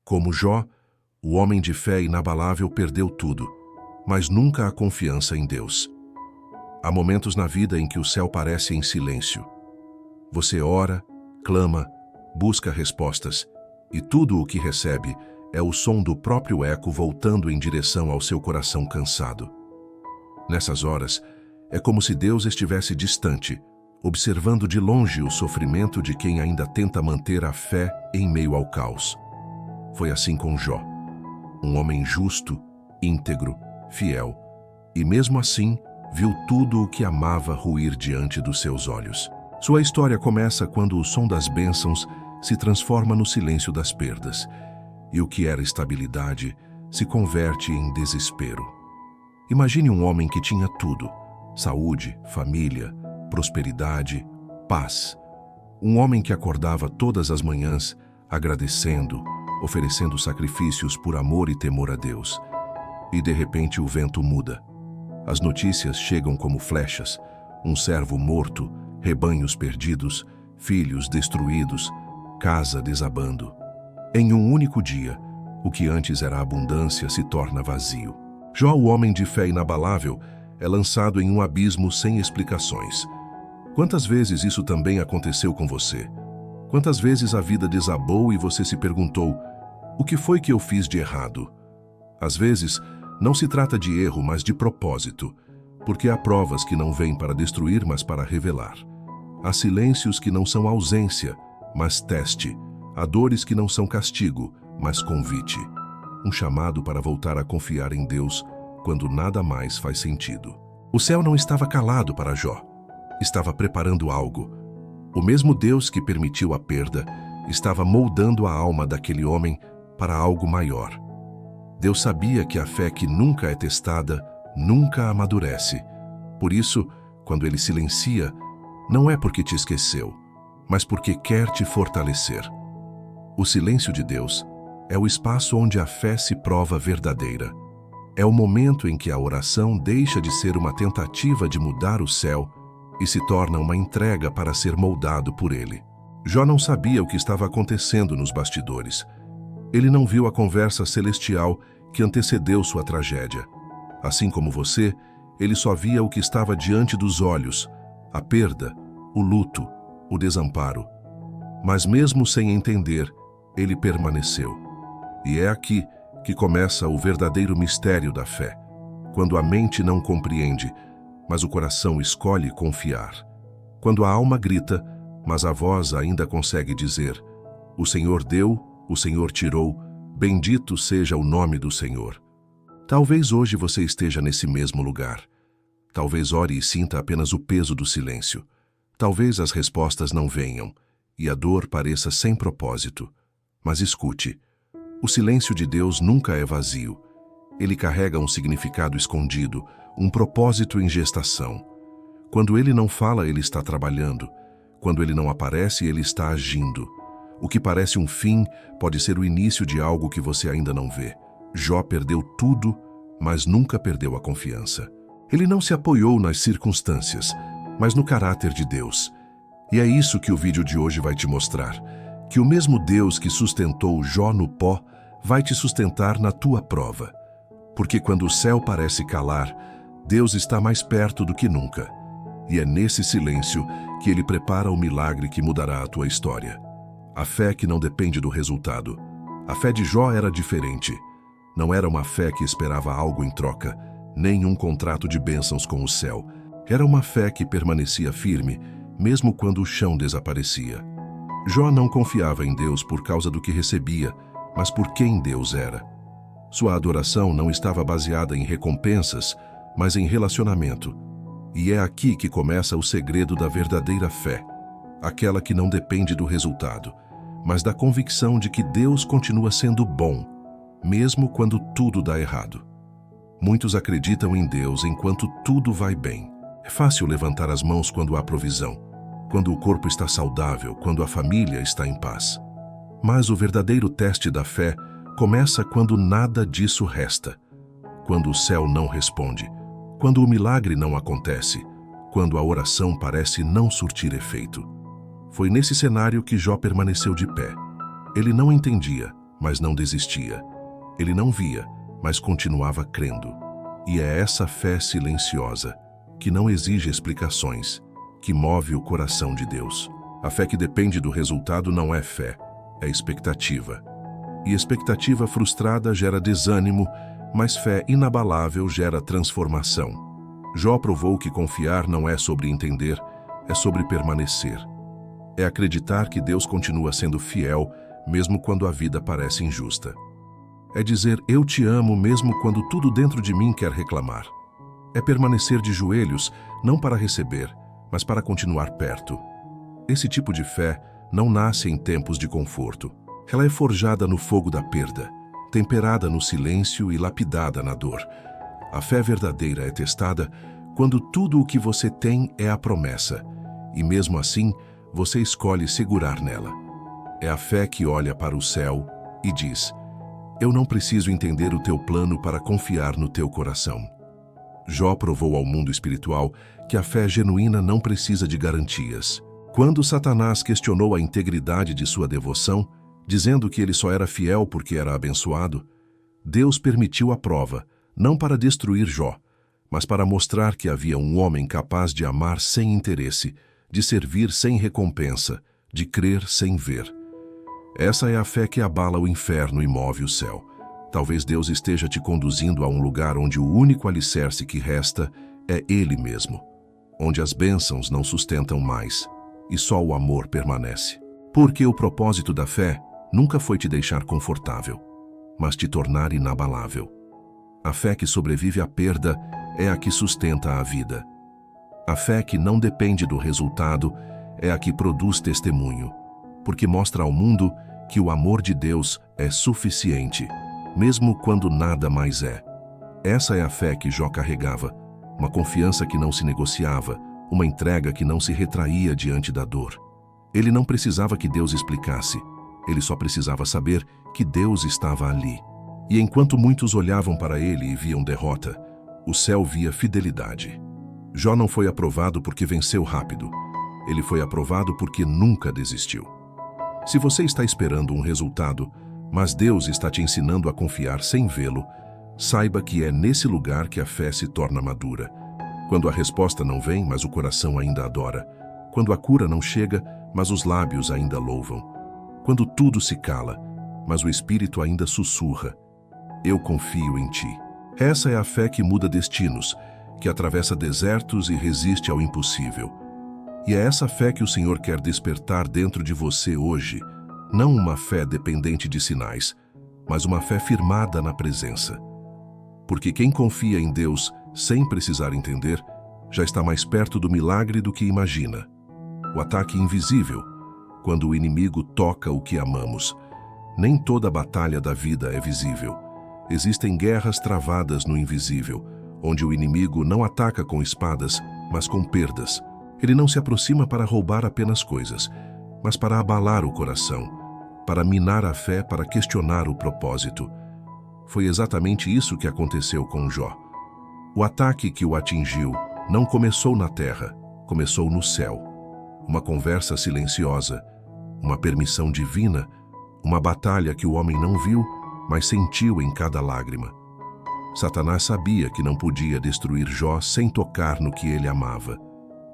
Como Jó, o homem de fé inabalável perdeu tudo, mas nunca a confiança em Deus. Há momentos na vida em que o céu parece em silêncio. Você ora, clama, busca respostas, e tudo o que recebe é o som do próprio eco voltando em direção ao seu coração cansado. Nessas horas, é como se Deus estivesse distante, observando de longe o sofrimento de quem ainda tenta manter a fé em meio ao caos. Foi assim com Jó, um homem justo, íntegro, fiel, e mesmo assim viu tudo o que amava ruir diante dos seus olhos. Sua história começa quando o som das bênçãos se transforma no silêncio das perdas, e o que era estabilidade se converte em desespero. Imagine um homem que tinha tudo: saúde, família, prosperidade, paz. Um homem que acordava todas as manhãs agradecendo, oferecendo sacrifícios por amor e temor a Deus. E de repente o vento muda. As notícias chegam como flechas: um servo morto, rebanhos perdidos, filhos destruídos, casa desabando. Em um único dia, o que antes era abundância se torna vazio. Jó, o homem de fé inabalável, é lançado em um abismo sem explicações. Quantas vezes isso também aconteceu com você? Quantas vezes a vida desabou e você se perguntou: o que foi que eu fiz de errado? Às vezes, não se trata de erro, mas de propósito, porque há provas que não vêm para destruir, mas para revelar. Há silêncios que não são ausência, mas teste. Há dores que não são castigo, mas convite. Um chamado para voltar a confiar em Deus quando nada mais faz sentido. O céu não estava calado para Jó. Estava preparando algo. O mesmo Deus que permitiu a perda estava moldando a alma daquele homem para algo maior. Deus sabia que a fé que nunca é testada nunca amadurece. Por isso, quando Ele silencia, não é porque te esqueceu, mas porque quer te fortalecer. O silêncio de Deus é o espaço onde a fé se prova verdadeira. É o momento em que a oração deixa de ser uma tentativa de mudar o céu e se torna uma entrega para ser moldado por Ele. Jó não sabia o que estava acontecendo nos bastidores. Ele não viu a conversa celestial que antecedeu sua tragédia. Assim como você, ele só via o que estava diante dos olhos: a perda, o luto, o desamparo. Mas mesmo sem entender, ele permaneceu. E é aqui que começa o verdadeiro mistério da fé, quando a mente não compreende, mas o coração escolhe confiar. Quando a alma grita, mas a voz ainda consegue dizer: o Senhor deu, o Senhor tirou, bendito seja o nome do Senhor. Talvez hoje você esteja nesse mesmo lugar. Talvez ore e sinta apenas o peso do silêncio. Talvez as respostas não venham e a dor pareça sem propósito. Mas escute, o silêncio de Deus nunca é vazio. Ele carrega um significado escondido, um propósito em gestação. Quando Ele não fala, Ele está trabalhando. Quando Ele não aparece, Ele está agindo. O que parece um fim pode ser o início de algo que você ainda não vê. Jó perdeu tudo, mas nunca perdeu a confiança. Ele não se apoiou nas circunstâncias, mas no caráter de Deus. E é isso que o vídeo de hoje vai te mostrar, que o mesmo Deus que sustentou Jó no pó vai te sustentar na tua prova. Porque quando o céu parece calar, Deus está mais perto do que nunca. E é nesse silêncio que Ele prepara o milagre que mudará a tua história. A fé que não depende do resultado. A fé de Jó era diferente. Não era uma fé que esperava algo em troca, nem um contrato de bênçãos com o céu. Era uma fé que permanecia firme, mesmo quando o chão desaparecia. Jó não confiava em Deus por causa do que recebia, mas por quem Deus era. Sua adoração não estava baseada em recompensas, mas em relacionamento. E é aqui que começa o segredo da verdadeira fé, aquela que não depende do resultado, mas da convicção de que Deus continua sendo bom, mesmo quando tudo dá errado. Muitos acreditam em Deus enquanto tudo vai bem. É fácil levantar as mãos quando há provisão, quando o corpo está saudável, quando a família está em paz. Mas o verdadeiro teste da fé começa quando nada disso resta, quando o céu não responde, quando o milagre não acontece, quando a oração parece não surtir efeito. Foi nesse cenário que Jó permaneceu de pé. Ele não entendia, mas não desistia. Ele não via, mas continuava crendo. E é essa fé silenciosa, que não exige explicações, que move o coração de Deus. A fé que depende do resultado não é fé, é expectativa. E expectativa frustrada gera desânimo, mas fé inabalável gera transformação. Jó provou que confiar não é sobre entender, é sobre permanecer. É acreditar que Deus continua sendo fiel, mesmo quando a vida parece injusta. É dizer, eu te amo mesmo quando tudo dentro de mim quer reclamar. É permanecer de joelhos, não para receber, mas para continuar perto. Esse tipo de fé não nasce em tempos de conforto. Ela é forjada no fogo da perda, temperada no silêncio e lapidada na dor. A fé verdadeira é testada quando tudo o que você tem é a promessa, e mesmo assim, você escolhe segurar nela. É a fé que olha para o céu e diz, eu não preciso entender o teu plano para confiar no teu coração. Jó provou ao mundo espiritual que a fé genuína não precisa de garantias. Quando Satanás questionou a integridade de sua devoção, dizendo que ele só era fiel porque era abençoado, Deus permitiu a prova, não para destruir Jó, mas para mostrar que havia um homem capaz de amar sem interesse, de servir sem recompensa, de crer sem ver. Essa é a fé que abala o inferno e move o céu. Talvez Deus esteja te conduzindo a um lugar onde o único alicerce que resta é Ele mesmo, onde as bênçãos não sustentam mais e só o amor permanece. Porque o propósito da fé nunca foi te deixar confortável, mas te tornar inabalável. A fé que sobrevive à perda é a que sustenta a vida. A fé que não depende do resultado é a que produz testemunho, porque mostra ao mundo que o amor de Deus é suficiente, mesmo quando nada mais é. Essa é a fé que Jó carregava, uma confiança que não se negociava, uma entrega que não se retraía diante da dor. Ele não precisava que Deus explicasse, ele só precisava saber que Deus estava ali. E enquanto muitos olhavam para ele e viam derrota, o céu via fidelidade. Jó não foi aprovado porque venceu rápido, ele foi aprovado porque nunca desistiu. Se você está esperando um resultado, mas Deus está te ensinando a confiar sem vê-lo, saiba que é nesse lugar que a fé se torna madura. Quando a resposta não vem, mas o coração ainda adora. Quando a cura não chega, mas os lábios ainda louvam. Quando tudo se cala, mas o espírito ainda sussurra. Eu confio em ti. Essa é a fé que muda destinos, que atravessa desertos e resiste ao impossível. E é essa fé que o Senhor quer despertar dentro de você hoje, não uma fé dependente de sinais, mas uma fé firmada na presença. Porque quem confia em Deus sem precisar entender, já está mais perto do milagre do que imagina. O ataque invisível, quando o inimigo toca o que amamos. Nem toda batalha da vida é visível. Existem guerras travadas no invisível, onde o inimigo não ataca com espadas, mas com perdas. Ele não se aproxima para roubar apenas coisas, mas para abalar o coração, para minar a fé, para questionar o propósito. Foi exatamente isso que aconteceu com Jó. O ataque que o atingiu não começou na terra, começou no céu. Uma conversa silenciosa, uma permissão divina, uma batalha que o homem não viu, mas sentiu em cada lágrima. Satanás sabia que não podia destruir Jó sem tocar no que ele amava.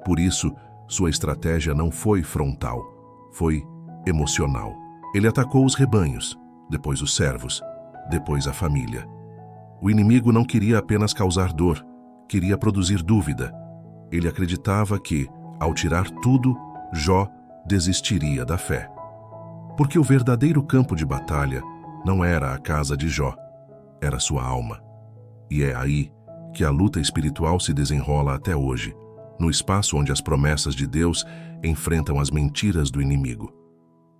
Por isso, sua estratégia não foi frontal, foi emocional. Ele atacou os rebanhos, depois os servos, depois a família. O inimigo não queria apenas causar dor, queria produzir dúvida. Ele acreditava que, ao tirar tudo, Jó desistiria da fé. Porque o verdadeiro campo de batalha não era a casa de Jó, era sua alma. E é aí que a luta espiritual se desenrola até hoje, no espaço onde as promessas de Deus enfrentam as mentiras do inimigo.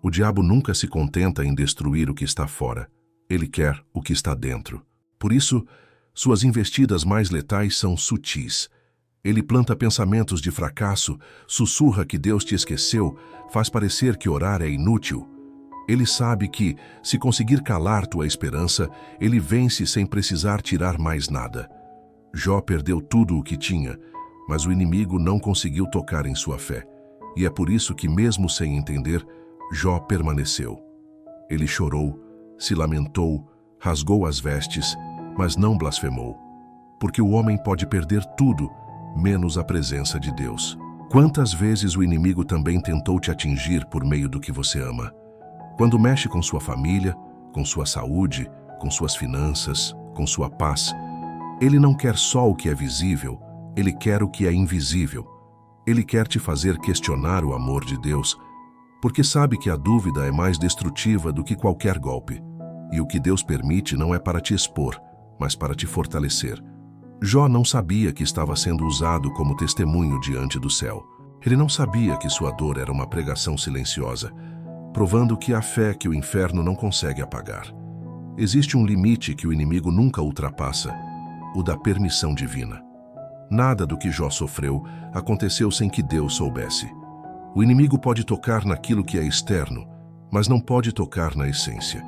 O diabo nunca se contenta em destruir o que está fora, ele quer o que está dentro. Por isso, suas investidas mais letais são sutis. Ele planta pensamentos de fracasso, sussurra que Deus te esqueceu, faz parecer que orar é inútil. Ele sabe que, se conseguir calar tua esperança, ele vence sem precisar tirar mais nada. Jó perdeu tudo o que tinha, mas o inimigo não conseguiu tocar em sua fé. E é por isso que, mesmo sem entender, Jó permaneceu. Ele chorou, se lamentou, rasgou as vestes, mas não blasfemou. Porque o homem pode perder tudo, menos a presença de Deus. Quantas vezes o inimigo também tentou te atingir por meio do que você ama? Quando mexe com sua família, com sua saúde, com suas finanças, com sua paz, ele não quer só o que é visível, ele quer o que é invisível. Ele quer te fazer questionar o amor de Deus, porque sabe que a dúvida é mais destrutiva do que qualquer golpe. E o que Deus permite não é para te expor, mas para te fortalecer. Jó não sabia que estava sendo usado como testemunho diante do céu. Ele não sabia que sua dor era uma pregação silenciosa, provando que há fé que o inferno não consegue apagar. Existe um limite que o inimigo nunca ultrapassa, o da permissão divina. Nada do que Jó sofreu aconteceu sem que Deus soubesse. O inimigo pode tocar naquilo que é externo, mas não pode tocar na essência.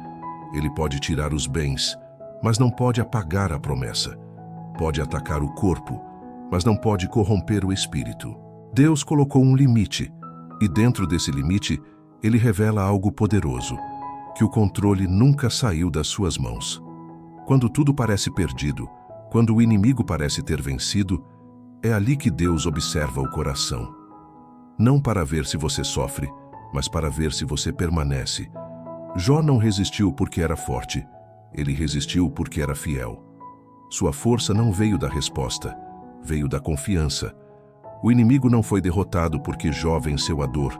Ele pode tirar os bens, mas não pode apagar a promessa. Pode atacar o corpo, mas não pode corromper o espírito. Deus colocou um limite, e dentro desse limite, ele revela algo poderoso, que o controle nunca saiu das suas mãos. Quando tudo parece perdido, quando o inimigo parece ter vencido, é ali que Deus observa o coração. Não para ver se você sofre, mas para ver se você permanece. Jó não resistiu porque era forte, ele resistiu porque era fiel. Sua força não veio da resposta, veio da confiança. O inimigo não foi derrotado porque Jó venceu a dor,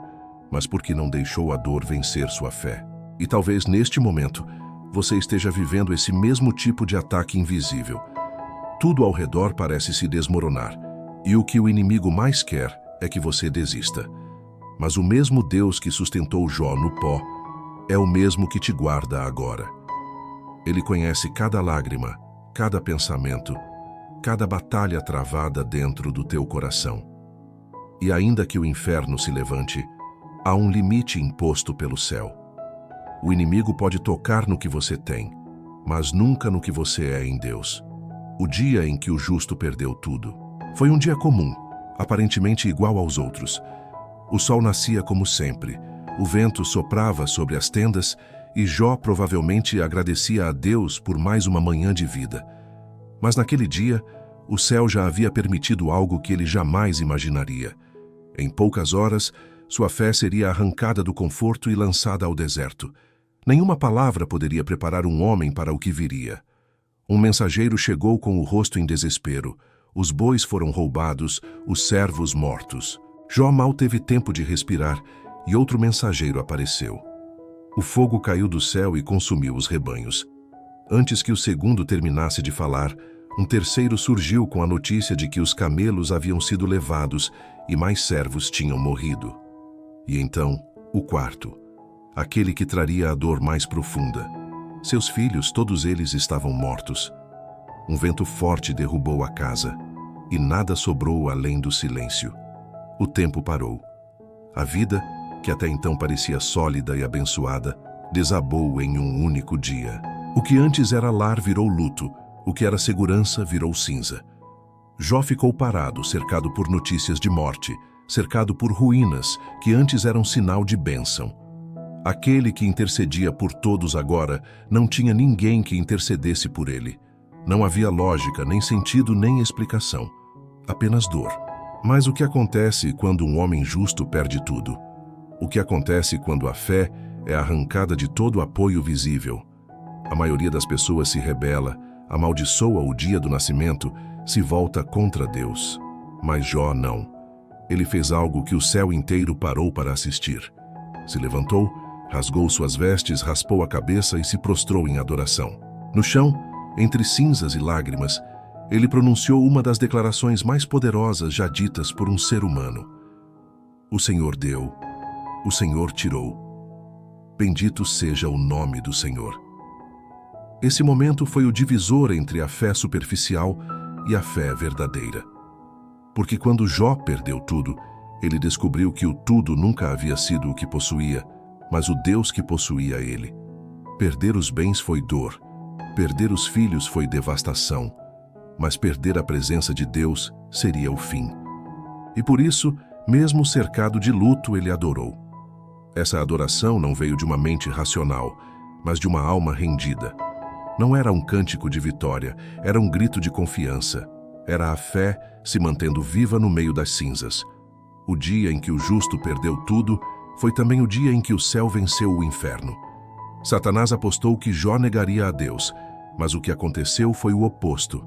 mas porque não deixou a dor vencer sua fé. E talvez neste momento, você esteja vivendo esse mesmo tipo de ataque invisível. Tudo ao redor parece se desmoronar, e o que o inimigo mais quer é que você desista. Mas o mesmo Deus que sustentou Jó no pó é o mesmo que te guarda agora. Ele conhece cada lágrima, cada pensamento, cada batalha travada dentro do teu coração. E ainda que o inferno se levante, há um limite imposto pelo céu. O inimigo pode tocar no que você tem, mas nunca no que você é em Deus. O dia em que o justo perdeu tudo. Foi um dia comum, aparentemente igual aos outros. O sol nascia como sempre, o vento soprava sobre as tendas e Jó provavelmente agradecia a Deus por mais uma manhã de vida. Mas naquele dia, o céu já havia permitido algo que ele jamais imaginaria. Em poucas horas, sua fé seria arrancada do conforto e lançada ao deserto. Nenhuma palavra poderia preparar um homem para o que viria. Um mensageiro chegou com o rosto em desespero. Os bois foram roubados, os servos mortos. Jó mal teve tempo de respirar e outro mensageiro apareceu. O fogo caiu do céu e consumiu os rebanhos. Antes que o segundo terminasse de falar, um terceiro surgiu com a notícia de que os camelos haviam sido levados e mais servos tinham morrido. E então, o quarto, aquele que traria a dor mais profunda. Seus filhos, todos eles estavam mortos. Um vento forte derrubou a casa, e nada sobrou além do silêncio. O tempo parou. A vida, que até então parecia sólida e abençoada, desabou em um único dia. O que antes era lar virou luto, o que era segurança virou cinza. Jó ficou parado, cercado por notícias de morte, cercado por ruínas que antes eram sinal de bênção. Aquele que intercedia por todos agora não tinha ninguém que intercedesse por ele. Não havia lógica, nem sentido, nem explicação. Apenas dor. Mas o que acontece quando um homem justo perde tudo? O que acontece quando a fé é arrancada de todo apoio visível? A maioria das pessoas se rebela, amaldiçoa o dia do nascimento, se volta contra Deus. Mas Jó não. Ele fez algo que o céu inteiro parou para assistir. Se levantou, rasgou suas vestes, raspou a cabeça e se prostrou em adoração. No chão, entre cinzas e lágrimas, ele pronunciou uma das declarações mais poderosas já ditas por um ser humano. O Senhor deu, o Senhor tirou. Bendito seja o nome do Senhor. Esse momento foi o divisor entre a fé superficial e a fé verdadeira. Porque quando Jó perdeu tudo, ele descobriu que o tudo nunca havia sido o que possuía, mas o Deus que possuía ele. Perder os bens foi dor, perder os filhos foi devastação, mas perder a presença de Deus seria o fim. E por isso, mesmo cercado de luto, ele adorou. Essa adoração não veio de uma mente racional, mas de uma alma rendida. Não era um cântico de vitória, era um grito de confiança. Era a fé se mantendo viva no meio das cinzas. O dia em que o justo perdeu tudo foi também o dia em que o céu venceu o inferno. Satanás apostou que Jó negaria a Deus, mas o que aconteceu foi o oposto.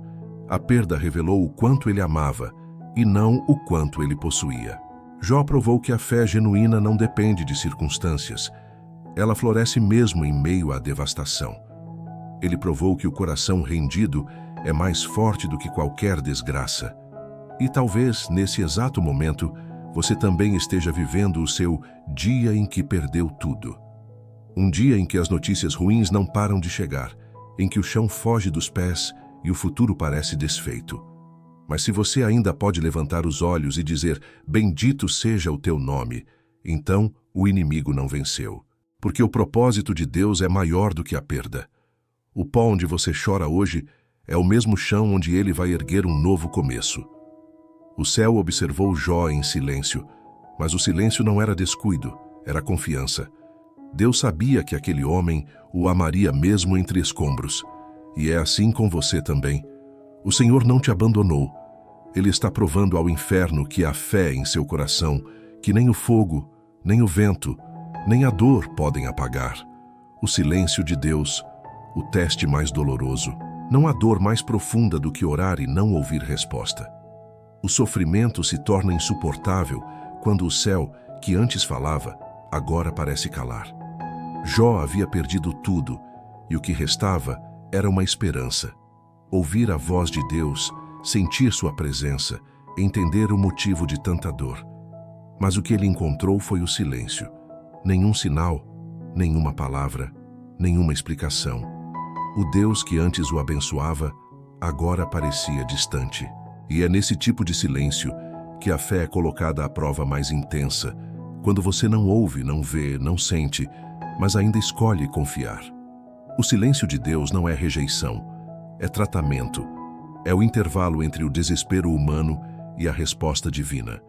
A perda revelou o quanto ele amava e não o quanto ele possuía. Jó provou que a fé genuína não depende de circunstâncias. Ela floresce mesmo em meio à devastação. Ele provou que o coração rendido é mais forte do que qualquer desgraça. E talvez, nesse exato momento, você também esteja vivendo o seu dia em que perdeu tudo. Um dia em que as notícias ruins não param de chegar, em que o chão foge dos pés e o futuro parece desfeito. Mas se você ainda pode levantar os olhos e dizer, bendito seja o teu nome, então o inimigo não venceu. Porque o propósito de Deus é maior do que a perda. O pó onde você chora hoje é o mesmo chão onde ele vai erguer um novo começo. O céu observou Jó em silêncio, mas o silêncio não era descuido, era confiança. Deus sabia que aquele homem o amaria mesmo entre escombros. E é assim com você também. O Senhor não te abandonou. Ele está provando ao inferno que há fé em seu coração, que nem o fogo, nem o vento, nem a dor podem apagar. O silêncio de Deus, o teste mais doloroso. Não há dor mais profunda do que orar e não ouvir resposta. O sofrimento se torna insuportável quando o céu, que antes falava, agora parece calar. Jó havia perdido tudo, e o que restava era uma esperança. Ouvir a voz de Deus, sentir sua presença, entender o motivo de tanta dor. Mas o que ele encontrou foi o silêncio. Nenhum sinal, nenhuma palavra, nenhuma explicação. O Deus que antes o abençoava, agora parecia distante. E é nesse tipo de silêncio que a fé é colocada à prova mais intensa, quando você não ouve, não vê, não sente, mas ainda escolhe confiar. O silêncio de Deus não é rejeição, é tratamento. É o intervalo entre o desespero humano e a resposta divina.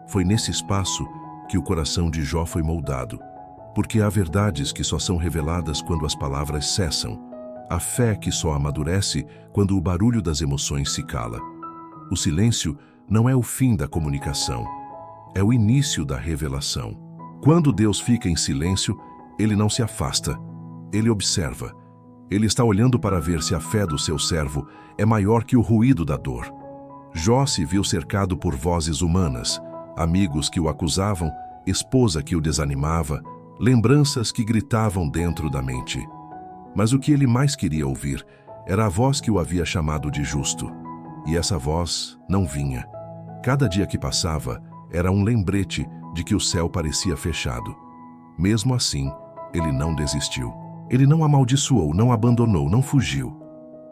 Foi nesse espaço que o coração de Jó foi moldado, porque há verdades que só são reveladas quando as palavras cessam, a fé que só amadurece quando o barulho das emoções se cala. O silêncio não é o fim da comunicação, é o início da revelação. Quando Deus fica em silêncio, ele não se afasta, ele observa. Ele está olhando para ver se a fé do seu servo é maior que o ruído da dor. Jó se viu cercado por vozes humanas, amigos que o acusavam, esposa que o desanimava, lembranças que gritavam dentro da mente. Mas o que ele mais queria ouvir era a voz que o havia chamado de justo. E essa voz não vinha. Cada dia que passava era um lembrete de que o céu parecia fechado. Mesmo assim, ele não desistiu. Ele não amaldiçoou, não abandonou, não fugiu.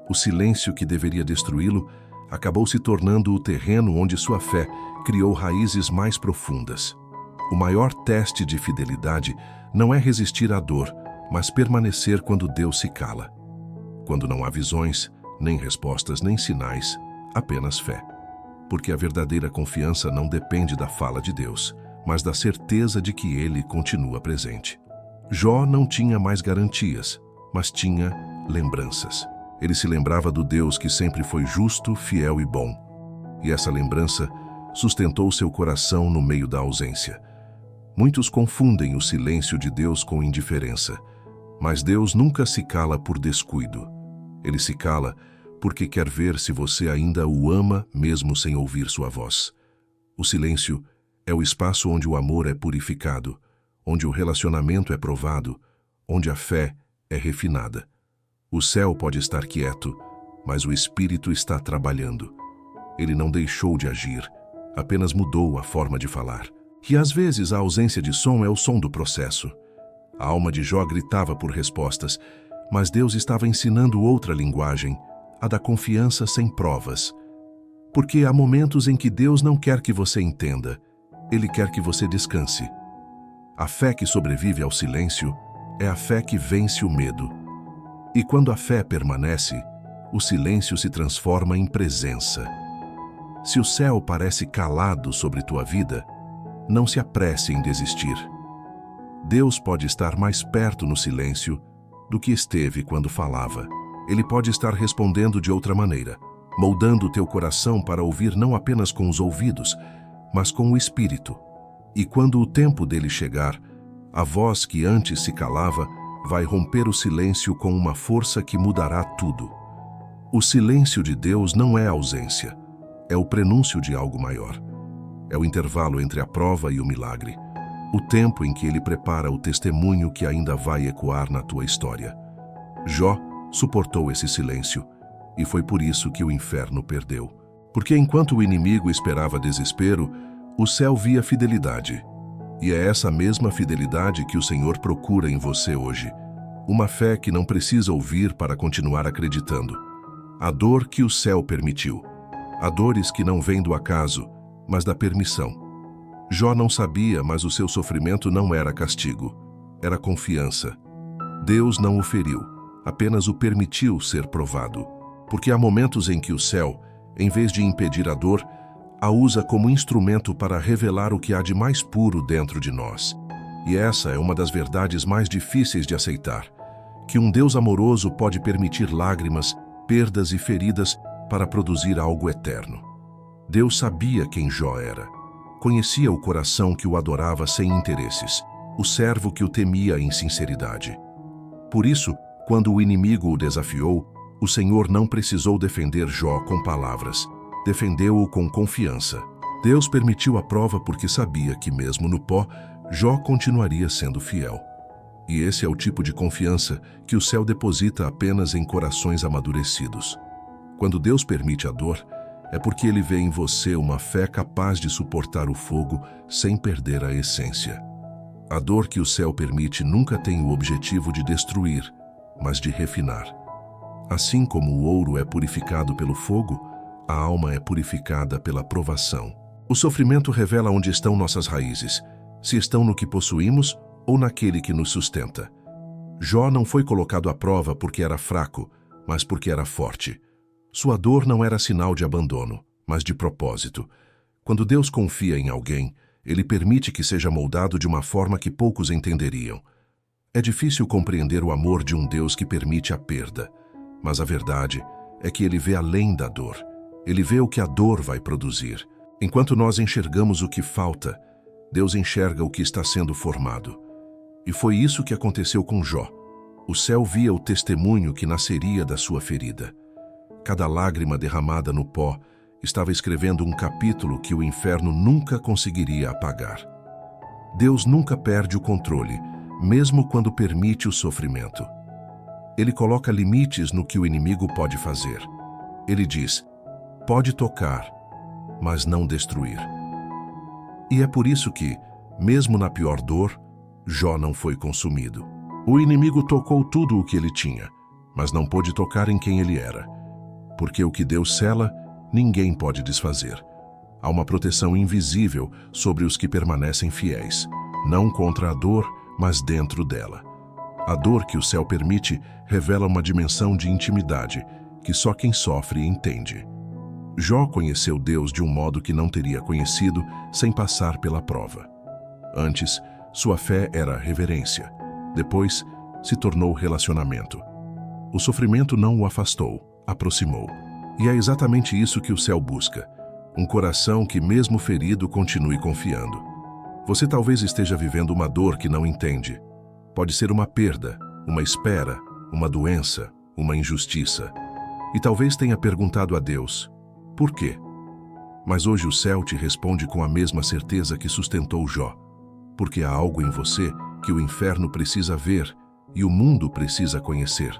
O silêncio que deveria destruí-lo acabou se tornando o terreno onde sua fé criou raízes mais profundas. O maior teste de fidelidade não é resistir à dor, mas permanecer quando Deus se cala. Quando não há visões, nem respostas, nem sinais, apenas fé. Porque a verdadeira confiança não depende da fala de Deus, mas da certeza de que Ele continua presente. Jó não tinha mais garantias, mas tinha lembranças. Ele se lembrava do Deus que sempre foi justo, fiel e bom. E essa lembrança sustentou seu coração no meio da ausência. Muitos confundem o silêncio de Deus com indiferença, mas Deus nunca se cala por descuido. Ele se cala porque quer ver se você ainda o ama mesmo sem ouvir sua voz. O silêncio é o espaço onde o amor é purificado, onde o relacionamento é provado, onde a fé é refinada. O céu pode estar quieto, mas o Espírito está trabalhando. Ele não deixou de agir, apenas mudou a forma de falar. E às vezes a ausência de som é o som do processo. A alma de Jó gritava por respostas, mas Deus estava ensinando outra linguagem, a da confiança sem provas. Porque há momentos em que Deus não quer que você entenda, Ele quer que você descanse. A fé que sobrevive ao silêncio é a fé que vence o medo. E quando a fé permanece, o silêncio se transforma em presença. Se o céu parece calado sobre tua vida, não se apresse em desistir. Deus pode estar mais perto no silêncio do que esteve quando falava. Ele pode estar respondendo de outra maneira, moldando teu coração para ouvir não apenas com os ouvidos, mas com o espírito. E quando o tempo dele chegar, a voz que antes se calava vai romper o silêncio com uma força que mudará tudo. O silêncio de Deus não é ausência, é o prenúncio de algo maior. É o intervalo entre a prova e o milagre, o tempo em que ele prepara o testemunho que ainda vai ecoar na tua história. Jó suportou esse silêncio, e foi por isso que o inferno perdeu. Porque enquanto o inimigo esperava desespero, o céu via fidelidade. E é essa mesma fidelidade que o Senhor procura em você hoje. Uma fé que não precisa ouvir para continuar acreditando. A dor que o céu permitiu. Há dores que não vêm do acaso, mas da permissão. Jó não sabia, mas o seu sofrimento não era castigo. Era confiança. Deus não o feriu, apenas o permitiu ser provado. Porque há momentos em que o céu, em vez de impedir a dor, a usa como instrumento para revelar o que há de mais puro dentro de nós. E essa é uma das verdades mais difíceis de aceitar, que um Deus amoroso pode permitir lágrimas, perdas e feridas para produzir algo eterno. Deus sabia quem Jó era. Conhecia o coração que o adorava sem interesses, o servo que o temia em sinceridade. Por isso, quando o inimigo o desafiou, o Senhor não precisou defender Jó com palavras, defendeu-o com confiança. Deus permitiu a prova porque sabia que mesmo no pó, Jó continuaria sendo fiel. E esse é o tipo de confiança que o céu deposita apenas em corações amadurecidos. Quando Deus permite a dor, é porque Ele vê em você uma fé capaz de suportar o fogo sem perder a essência. A dor que o céu permite nunca tem o objetivo de destruir, mas de refinar. Assim como o ouro é purificado pelo fogo, a alma é purificada pela provação. O sofrimento revela onde estão nossas raízes, se estão no que possuímos ou naquele que nos sustenta. Jó não foi colocado à prova porque era fraco, mas porque era forte. Sua dor não era sinal de abandono, mas de propósito. Quando Deus confia em alguém, Ele permite que seja moldado de uma forma que poucos entenderiam. É difícil compreender o amor de um Deus que permite a perda, mas a verdade é que Ele vê além da dor. Ele vê o que a dor vai produzir. Enquanto nós enxergamos o que falta, Deus enxerga o que está sendo formado. E foi isso que aconteceu com Jó. O céu via o testemunho que nasceria da sua ferida. Cada lágrima derramada no pó estava escrevendo um capítulo que o inferno nunca conseguiria apagar. Deus nunca perde o controle, mesmo quando permite o sofrimento. Ele coloca limites no que o inimigo pode fazer. Ele diz: pode tocar, mas não destruir. E é por isso que, mesmo na pior dor, Jó não foi consumido. O inimigo tocou tudo o que ele tinha, mas não pôde tocar em quem ele era. Porque o que Deus cela, ninguém pode desfazer. Há uma proteção invisível sobre os que permanecem fiéis, não contra a dor, mas dentro dela. A dor que o céu permite revela uma dimensão de intimidade que só quem sofre entende. Jó conheceu Deus de um modo que não teria conhecido sem passar pela prova. Antes, sua fé era reverência. Depois, se tornou relacionamento. O sofrimento não o afastou, aproximou. E é exatamente isso que o céu busca. Um coração que, mesmo ferido, continue confiando. Você talvez esteja vivendo uma dor que não entende. Pode ser uma perda, uma espera, uma doença, uma injustiça. E talvez tenha perguntado a Deus: por quê? Mas hoje o céu te responde com a mesma certeza que sustentou Jó. Porque há algo em você que o inferno precisa ver e o mundo precisa conhecer.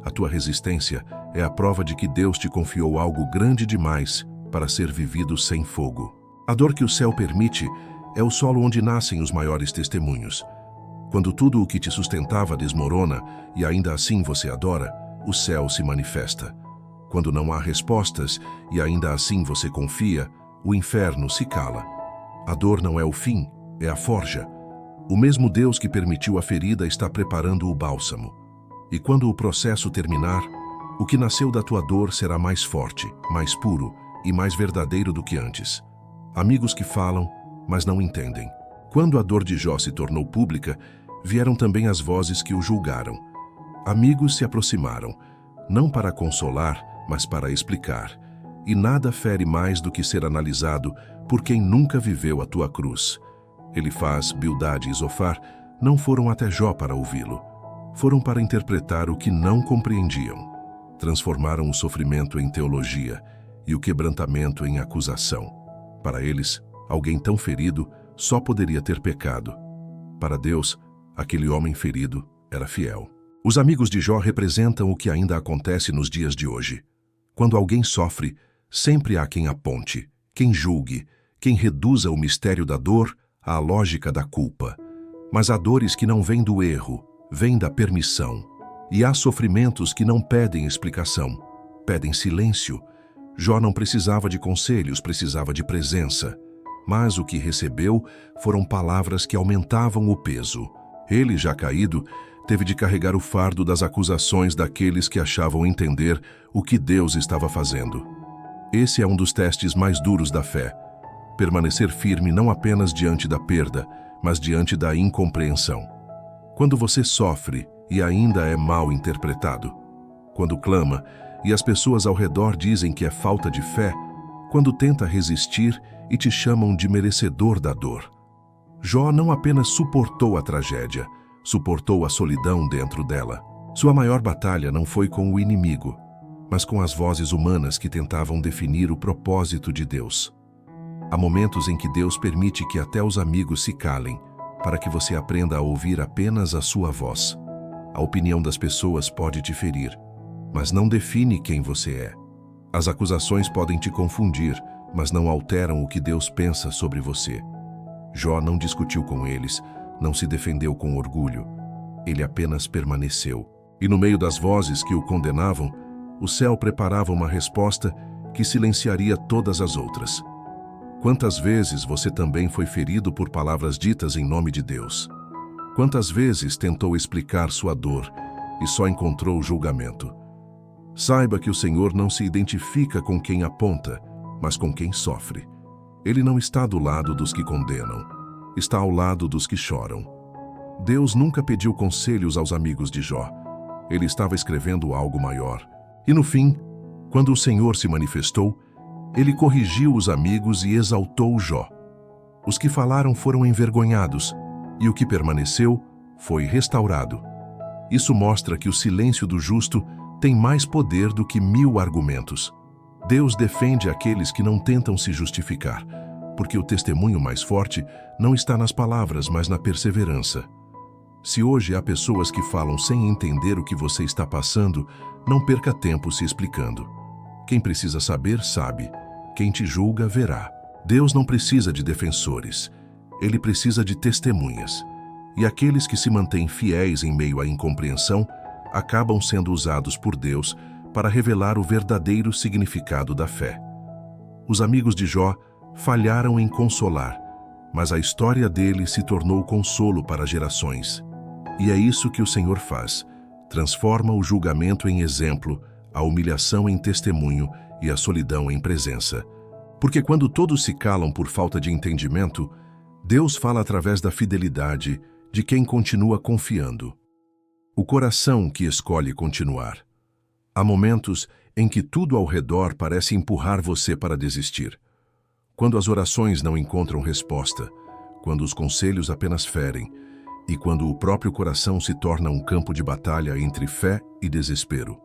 A tua resistência é a prova de que Deus te confiou algo grande demais para ser vivido sem fogo. A dor que o céu permite é o solo onde nascem os maiores testemunhos. Quando tudo o que te sustentava desmorona e ainda assim você adora, o céu se manifesta. Quando não há respostas e ainda assim você confia, o inferno se cala. A dor não é o fim, é a forja. O mesmo Deus que permitiu a ferida está preparando o bálsamo. E quando o processo terminar, o que nasceu da tua dor será mais forte, mais puro e mais verdadeiro do que antes. Amigos que falam, mas não entendem. Quando a dor de Jó se tornou pública, vieram também as vozes que o julgaram. Amigos se aproximaram, não para consolar, mas para explicar. E nada fere mais do que ser analisado por quem nunca viveu a tua cruz. Elifaz, Bildade e Zofar não foram até Jó para ouvi-lo. Foram para interpretar o que não compreendiam. Transformaram o sofrimento em teologia e o quebrantamento em acusação. Para eles, alguém tão ferido só poderia ter pecado. Para Deus, aquele homem ferido era fiel. Os amigos de Jó representam o que ainda acontece nos dias de hoje. Quando alguém sofre, sempre há quem aponte, quem julgue, quem reduza o mistério da dor à lógica da culpa. Mas há dores que não vêm do erro, vêm da permissão. E há sofrimentos que não pedem explicação, pedem silêncio. Jó não precisava de conselhos, precisava de presença. Mas o que recebeu foram palavras que aumentavam o peso. Ele, já caído, teve de carregar o fardo das acusações daqueles que achavam entender o que Deus estava fazendo. Esse é um dos testes mais duros da fé. Permanecer firme não apenas diante da perda, mas diante da incompreensão. Quando você sofre e ainda é mal interpretado. Quando clama e as pessoas ao redor dizem que é falta de fé. Quando tenta resistir e te chamam de merecedor da dor. Jó não apenas suportou a tragédia, suportou a solidão dentro dela. Sua maior batalha não foi com o inimigo, mas com as vozes humanas que tentavam definir o propósito de Deus. Há momentos em que Deus permite que até os amigos se calem, para que você aprenda a ouvir apenas a sua voz. A opinião das pessoas pode te ferir, mas não define quem você é. As acusações podem te confundir, mas não alteram o que Deus pensa sobre você. Jó não discutiu com eles, não se defendeu com orgulho. Ele apenas permaneceu. E no meio das vozes que o condenavam, o céu preparava uma resposta que silenciaria todas as outras. Quantas vezes você também foi ferido por palavras ditas em nome de Deus? Quantas vezes tentou explicar sua dor e só encontrou julgamento? Saiba que o Senhor não se identifica com quem aponta, mas com quem sofre. Ele não está do lado dos que condenam, está ao lado dos que choram. Deus nunca pediu conselhos aos amigos de Jó. Ele estava escrevendo algo maior. E no fim, quando o Senhor se manifestou, ele corrigiu os amigos e exaltou Jó. Os que falaram foram envergonhados, e o que permaneceu foi restaurado. Isso mostra que o silêncio do justo tem mais poder do que 1000 argumentos. Deus defende aqueles que não tentam se justificar, porque o testemunho mais forte não está nas palavras, mas na perseverança. Se hoje há pessoas que falam sem entender o que você está passando, não perca tempo se explicando. Quem precisa saber, sabe. Quem te julga, verá. Deus não precisa de defensores. Ele precisa de testemunhas. E aqueles que se mantêm fiéis em meio à incompreensão acabam sendo usados por Deus para revelar o verdadeiro significado da fé. Os amigos de Jó falharam em consolar, mas a história dele se tornou consolo para gerações. E é isso que o Senhor faz. Transforma o julgamento em exemplo, a humilhação em testemunho e a solidão em presença. Porque quando todos se calam por falta de entendimento, Deus fala através da fidelidade de quem continua confiando. O coração que escolhe continuar. Há momentos em que tudo ao redor parece empurrar você para desistir. Quando as orações não encontram resposta, quando os conselhos apenas ferem, e quando o próprio coração se torna um campo de batalha entre fé e desespero.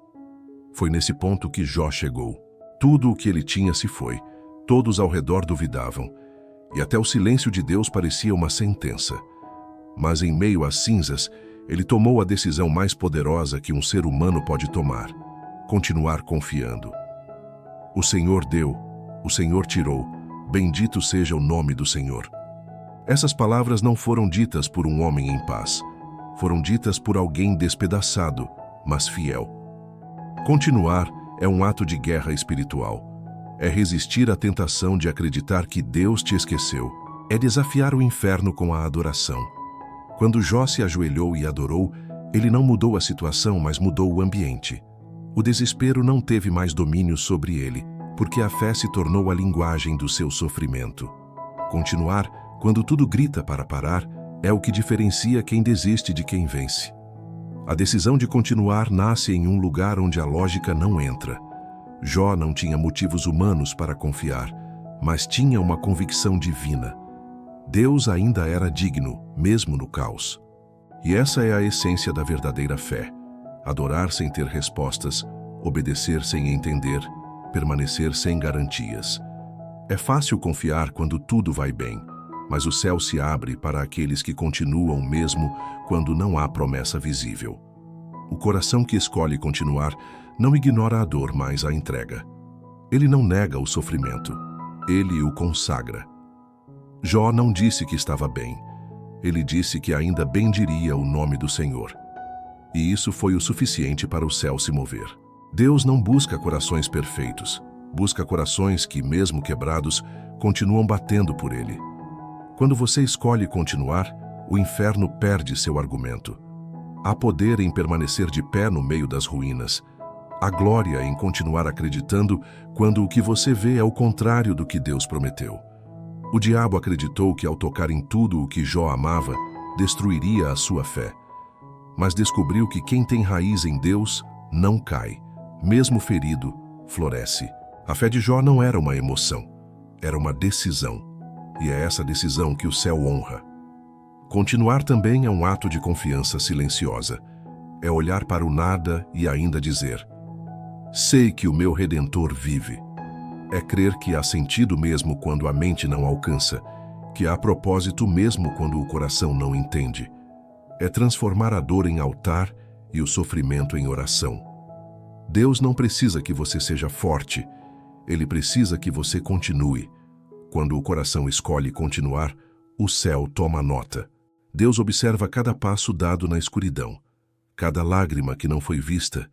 Foi nesse ponto que Jó chegou. Tudo o que ele tinha se foi, todos ao redor duvidavam, e até o silêncio de Deus parecia uma sentença. Mas em meio às cinzas, ele tomou a decisão mais poderosa que um ser humano pode tomar: continuar confiando. O Senhor deu, o Senhor tirou, bendito seja o nome do Senhor. Essas palavras não foram ditas por um homem em paz, foram ditas por alguém despedaçado, mas fiel. Continuar é um ato de guerra espiritual. É resistir à tentação de acreditar que Deus te esqueceu. É desafiar o inferno com a adoração. Quando Jó se ajoelhou e adorou, ele não mudou a situação, mas mudou o ambiente. O desespero não teve mais domínio sobre ele, porque a fé se tornou a linguagem do seu sofrimento. Continuar, quando tudo grita para parar, é o que diferencia quem desiste de quem vence. A decisão de continuar nasce em um lugar onde a lógica não entra. Jó não tinha motivos humanos para confiar, mas tinha uma convicção divina. Deus ainda era digno, mesmo no caos. E essa é a essência da verdadeira fé: adorar sem ter respostas, obedecer sem entender, permanecer sem garantias. É fácil confiar quando tudo vai bem, mas o céu se abre para aqueles que continuam mesmo quando não há promessa visível. O coração que escolhe continuar não ignora a dor, mas a entrega. Ele não nega o sofrimento, ele o consagra. Jó não disse que estava bem, ele disse que ainda bendiria o nome do Senhor. E isso foi o suficiente para o céu se mover. Deus não busca corações perfeitos, busca corações que, mesmo quebrados, continuam batendo por Ele. Quando você escolhe continuar, o inferno perde seu argumento. Há poder em permanecer de pé no meio das ruínas. Há glória em continuar acreditando quando o que você vê é o contrário do que Deus prometeu. O diabo acreditou que ao tocar em tudo o que Jó amava, destruiria a sua fé. Mas descobriu que quem tem raiz em Deus não cai. Mesmo ferido, floresce. A fé de Jó não era uma emoção, era uma decisão. E é essa decisão que o céu honra. Continuar também é um ato de confiança silenciosa. É olhar para o nada e ainda dizer: sei que o meu Redentor vive. É crer que há sentido mesmo quando a mente não alcança, que há propósito mesmo quando o coração não entende. É transformar a dor em altar e o sofrimento em oração. Deus não precisa que você seja forte, Ele precisa que você continue. Quando o coração escolhe continuar, o céu toma nota. Deus observa cada passo dado na escuridão, cada lágrima que não foi vista,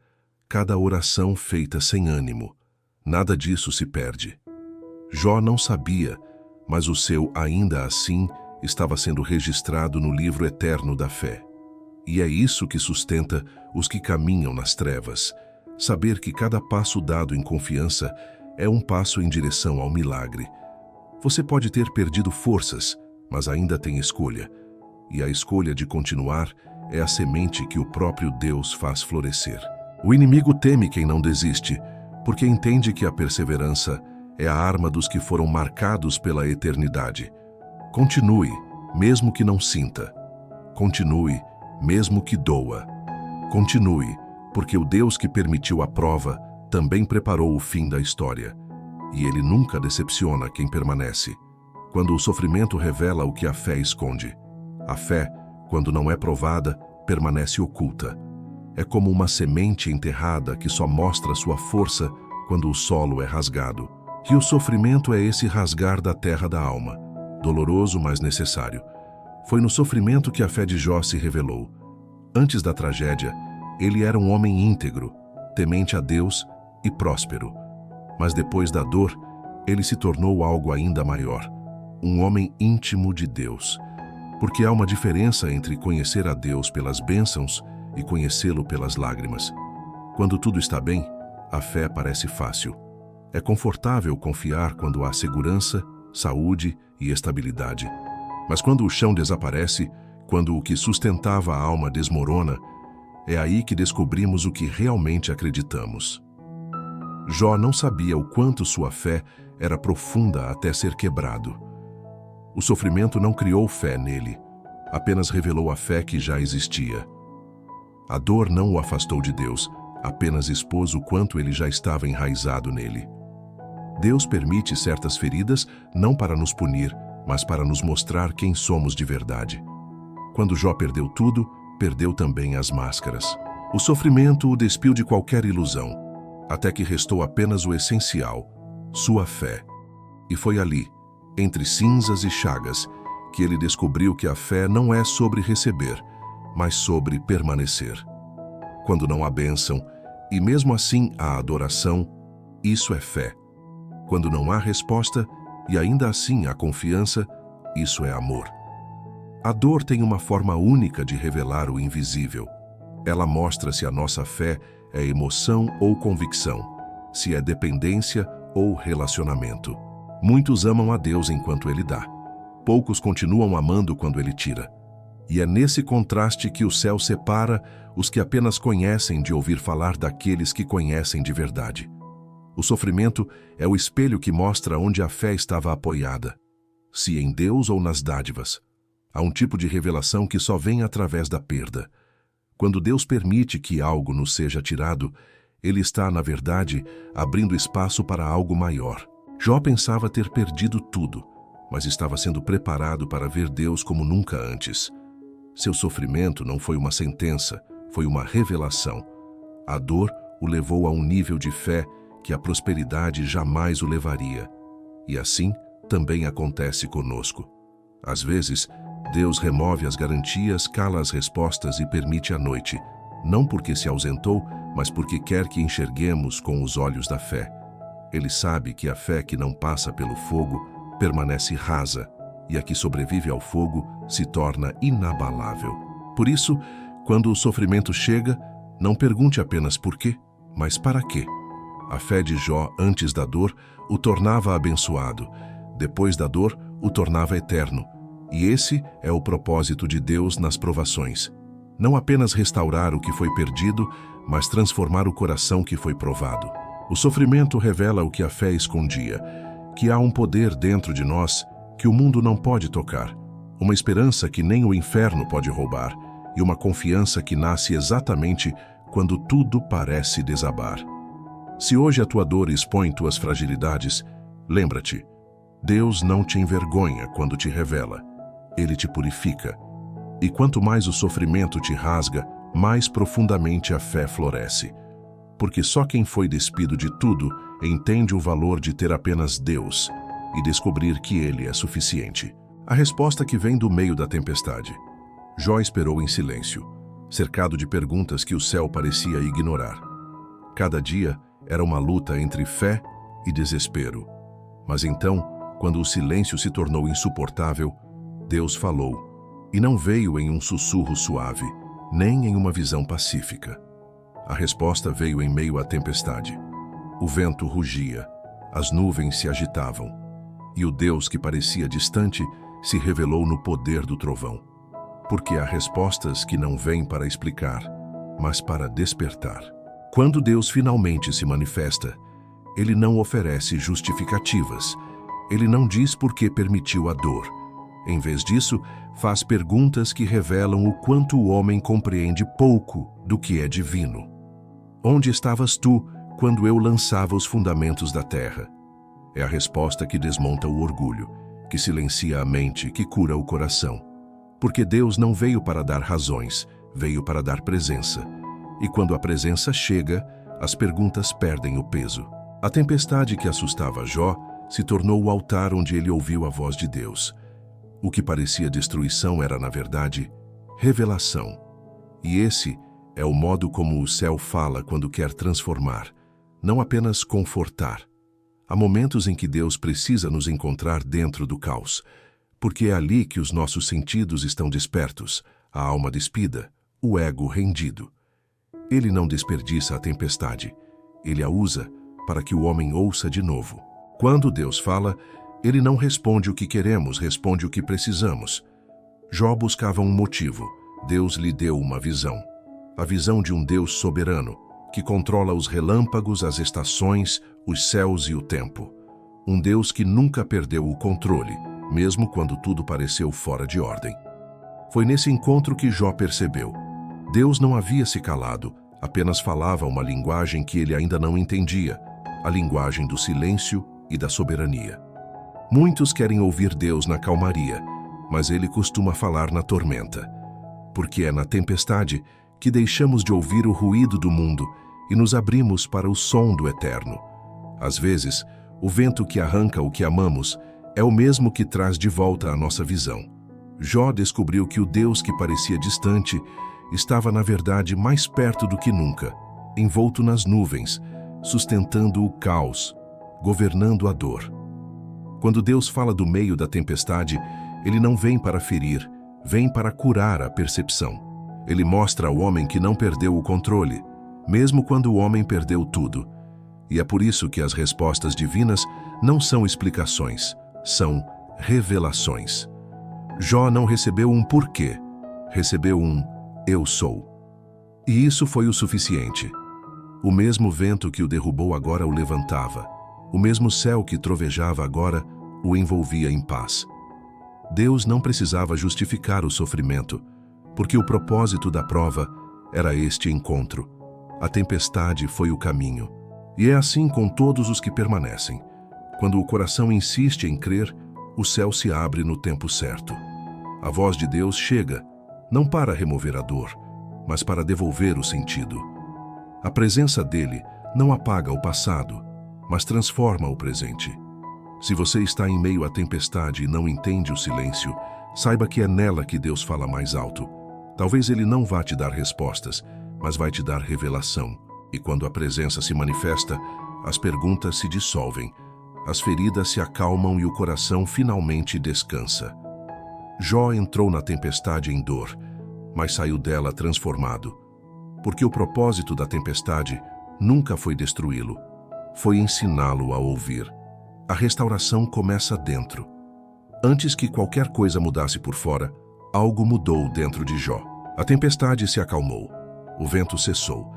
cada oração feita sem ânimo. Nada disso se perde. Jó não sabia, mas o seu ainda assim estava sendo registrado no livro eterno da fé. E é isso que sustenta os que caminham nas trevas. Saber que cada passo dado em confiança é um passo em direção ao milagre. Você pode ter perdido forças, mas ainda tem escolha. E a escolha de continuar é a semente que o próprio Deus faz florescer. O inimigo teme quem não desiste, porque entende que a perseverança é a arma dos que foram marcados pela eternidade. Continue, mesmo que não sinta. Continue, mesmo que doa. Continue, porque o Deus que permitiu a prova também preparou o fim da história. E Ele nunca decepciona quem permanece. Quando o sofrimento revela o que a fé esconde. A fé, quando não é provada, permanece oculta. É como uma semente enterrada que só mostra sua força quando o solo é rasgado. E o sofrimento é esse rasgar da terra da alma, doloroso, mas necessário. Foi no sofrimento que a fé de Jó se revelou. Antes da tragédia, ele era um homem íntegro, temente a Deus e próspero. Mas depois da dor, ele se tornou algo ainda maior, um homem íntimo de Deus. Porque há uma diferença entre conhecer a Deus pelas bênçãos e conhecê-lo pelas lágrimas. Quando tudo está bem, a fé parece fácil. É confortável confiar quando há segurança, saúde e estabilidade. Mas quando o chão desaparece, quando o que sustentava a alma desmorona, é aí que descobrimos o que realmente acreditamos. Jó não sabia o quanto sua fé era profunda até ser quebrado. O sofrimento não criou fé nele, apenas revelou a fé que já existia. A dor não o afastou de Deus, apenas expôs o quanto ele já estava enraizado nele. Deus permite certas feridas não para nos punir, mas para nos mostrar quem somos de verdade. Quando Jó perdeu tudo, perdeu também as máscaras. O sofrimento o despiu de qualquer ilusão, até que restou apenas o essencial, sua fé. E foi ali, entre cinzas e chagas, que ele descobriu que a fé não é sobre receber, mas sobre permanecer. Quando não há bênção, e mesmo assim há adoração, isso é fé. Quando não há resposta, e ainda assim há confiança, isso é amor. A dor tem uma forma única de revelar o invisível. Ela mostra se a nossa fé é emoção ou convicção, se é dependência ou relacionamento. Muitos amam a Deus enquanto Ele dá. Poucos continuam amando quando Ele tira. E é nesse contraste que o céu separa os que apenas conhecem de ouvir falar daqueles que conhecem de verdade. O sofrimento é o espelho que mostra onde a fé estava apoiada, se em Deus ou nas dádivas. Há um tipo de revelação que só vem através da perda. Quando Deus permite que algo nos seja tirado, Ele está, na verdade, abrindo espaço para algo maior. Jó pensava ter perdido tudo, mas estava sendo preparado para ver Deus como nunca antes. Seu sofrimento não foi uma sentença, foi uma revelação. A dor o levou a um nível de fé que a prosperidade jamais o levaria. E assim também acontece conosco. Às vezes, Deus remove as garantias, cala as respostas e permite a noite, não porque se ausentou, mas porque quer que enxerguemos com os olhos da fé. Ele sabe que a fé que não passa pelo fogo permanece rasa, e a que sobrevive ao fogo se torna inabalável. Por isso, quando o sofrimento chega, não pergunte apenas por quê, mas para quê. A fé de Jó, antes da dor, o tornava abençoado. Depois da dor, o tornava eterno. E esse é o propósito de Deus nas provações. Não apenas restaurar o que foi perdido, mas transformar o coração que foi provado. O sofrimento revela o que a fé escondia, que há um poder dentro de nós que o mundo não pode tocar, uma esperança que nem o inferno pode roubar, e uma confiança que nasce exatamente quando tudo parece desabar. Se hoje a tua dor expõe tuas fragilidades, lembra-te, Deus não te envergonha quando te revela. Ele te purifica. E quanto mais o sofrimento te rasga, mais profundamente a fé floresce. Porque só quem foi despido de tudo entende o valor de ter apenas Deus e descobrir que Ele é suficiente. A resposta que vem do meio da tempestade. Jó esperou em silêncio, cercado de perguntas que o céu parecia ignorar. Cada dia era uma luta entre fé e desespero. Mas então, quando o silêncio se tornou insuportável, Deus falou, e não veio em um sussurro suave, nem em uma visão pacífica. A resposta veio em meio à tempestade. O vento rugia, as nuvens se agitavam, e o Deus que parecia distante se revelou no poder do trovão. Porque há respostas que não vêm para explicar, mas para despertar. Quando Deus finalmente se manifesta, Ele não oferece justificativas. Ele não diz por que permitiu a dor. Em vez disso, faz perguntas que revelam o quanto o homem compreende pouco do que é divino. Onde estavas tu quando eu lançava os fundamentos da terra? É a resposta que desmonta o orgulho, que silencia a mente, que cura o coração. Porque Deus não veio para dar razões, veio para dar presença. E quando a presença chega, as perguntas perdem o peso. A tempestade que assustava Jó se tornou o altar onde ele ouviu a voz de Deus. O que parecia destruição era, na verdade, revelação. E esse é o modo como o céu fala quando quer transformar, não apenas confortar. Há momentos em que Deus precisa nos encontrar dentro do caos, porque é ali que os nossos sentidos estão despertos, a alma despida, o ego rendido. Ele não desperdiça a tempestade, ele a usa para que o homem ouça de novo. Quando Deus fala, Ele não responde o que queremos, responde o que precisamos. Jó buscava um motivo, Deus lhe deu uma visão. A visão de um Deus soberano, que controla os relâmpagos, as estações, os céus e o tempo. Um Deus que nunca perdeu o controle, mesmo quando tudo pareceu fora de ordem. Foi nesse encontro que Jó percebeu. Deus não havia se calado, apenas falava uma linguagem que ele ainda não entendia, a linguagem do silêncio e da soberania. Muitos querem ouvir Deus na calmaria, mas Ele costuma falar na tormenta. Porque é na tempestade que deixamos de ouvir o ruído do mundo e nos abrimos para o som do eterno. Às vezes, o vento que arranca o que amamos é o mesmo que traz de volta a nossa visão. Jó descobriu que o Deus que parecia distante estava, na verdade, mais perto do que nunca, envolto nas nuvens, sustentando o caos, governando a dor. Quando Deus fala do meio da tempestade, Ele não vem para ferir, vem para curar a percepção. Ele mostra ao homem que não perdeu o controle, mesmo quando o homem perdeu tudo. E é por isso que as respostas divinas não são explicações, são revelações. Jó não recebeu um porquê, recebeu um "Eu sou". E isso foi o suficiente. O mesmo vento que o derrubou agora o levantava. O mesmo céu que trovejava agora o envolvia em paz. Deus não precisava justificar o sofrimento, porque o propósito da prova era este encontro. A tempestade foi o caminho. E é assim com todos os que permanecem. Quando o coração insiste em crer, o céu se abre no tempo certo. A voz de Deus chega, não para remover a dor, mas para devolver o sentido. A presença dele não apaga o passado, mas transforma o presente. Se você está em meio à tempestade e não entende o silêncio, saiba que é nela que Deus fala mais alto. Talvez ele não vá te dar respostas, mas vai te dar revelação. E quando a presença se manifesta, as perguntas se dissolvem, as feridas se acalmam e o coração finalmente descansa. Jó entrou na tempestade em dor, mas saiu dela transformado. Porque o propósito da tempestade nunca foi destruí-lo, foi ensiná-lo a ouvir. A restauração começa dentro. Antes que qualquer coisa mudasse por fora, algo mudou dentro de Jó. A tempestade se acalmou, o vento cessou,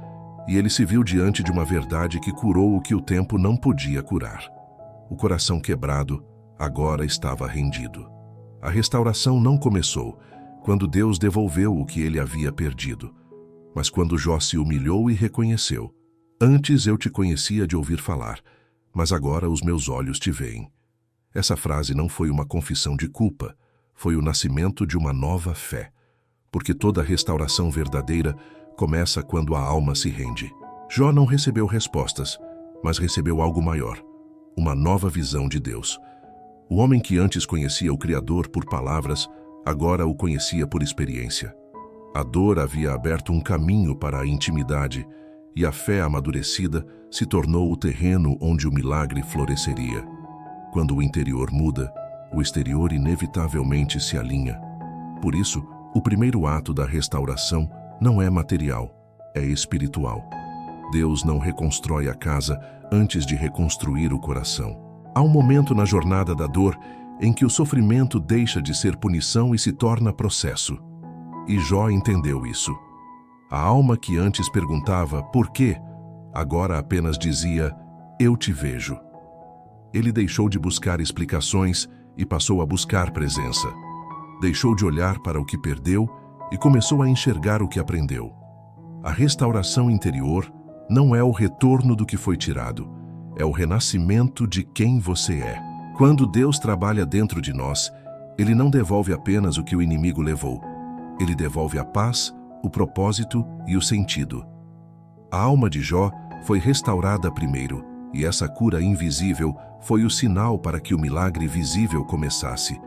e ele se viu diante de uma verdade que curou o que o tempo não podia curar. O coração quebrado agora estava rendido. A restauração não começou quando Deus devolveu o que ele havia perdido, mas quando Jó se humilhou e reconheceu: "Antes eu te conhecia de ouvir falar, mas agora os meus olhos te veem." Essa frase não foi uma confissão de culpa, foi o nascimento de uma nova fé, porque toda restauração verdadeira começa quando a alma se rende. Jó não recebeu respostas, mas recebeu algo maior, uma nova visão de Deus. O homem que antes conhecia o Criador por palavras, agora o conhecia por experiência. A dor havia aberto um caminho para a intimidade, e a fé amadurecida se tornou o terreno onde o milagre floresceria. Quando o interior muda, o exterior inevitavelmente se alinha. Por isso, o primeiro ato da restauração não é material, é espiritual. Deus não reconstrói a casa antes de reconstruir o coração. Há um momento na jornada da dor em que o sofrimento deixa de ser punição e se torna processo. E Jó entendeu isso. A alma que antes perguntava "por quê?", agora apenas dizia "eu te vejo". Ele deixou de buscar explicações e passou a buscar presença. Deixou de olhar para o que perdeu e começou a enxergar o que aprendeu. A restauração interior não é o retorno do que foi tirado, é o renascimento de quem você é. Quando Deus trabalha dentro de nós, Ele não devolve apenas o que o inimigo levou. Ele devolve a paz, o propósito e o sentido. A alma de Jó foi restaurada primeiro, e essa cura invisível foi o sinal para que o milagre visível começasse.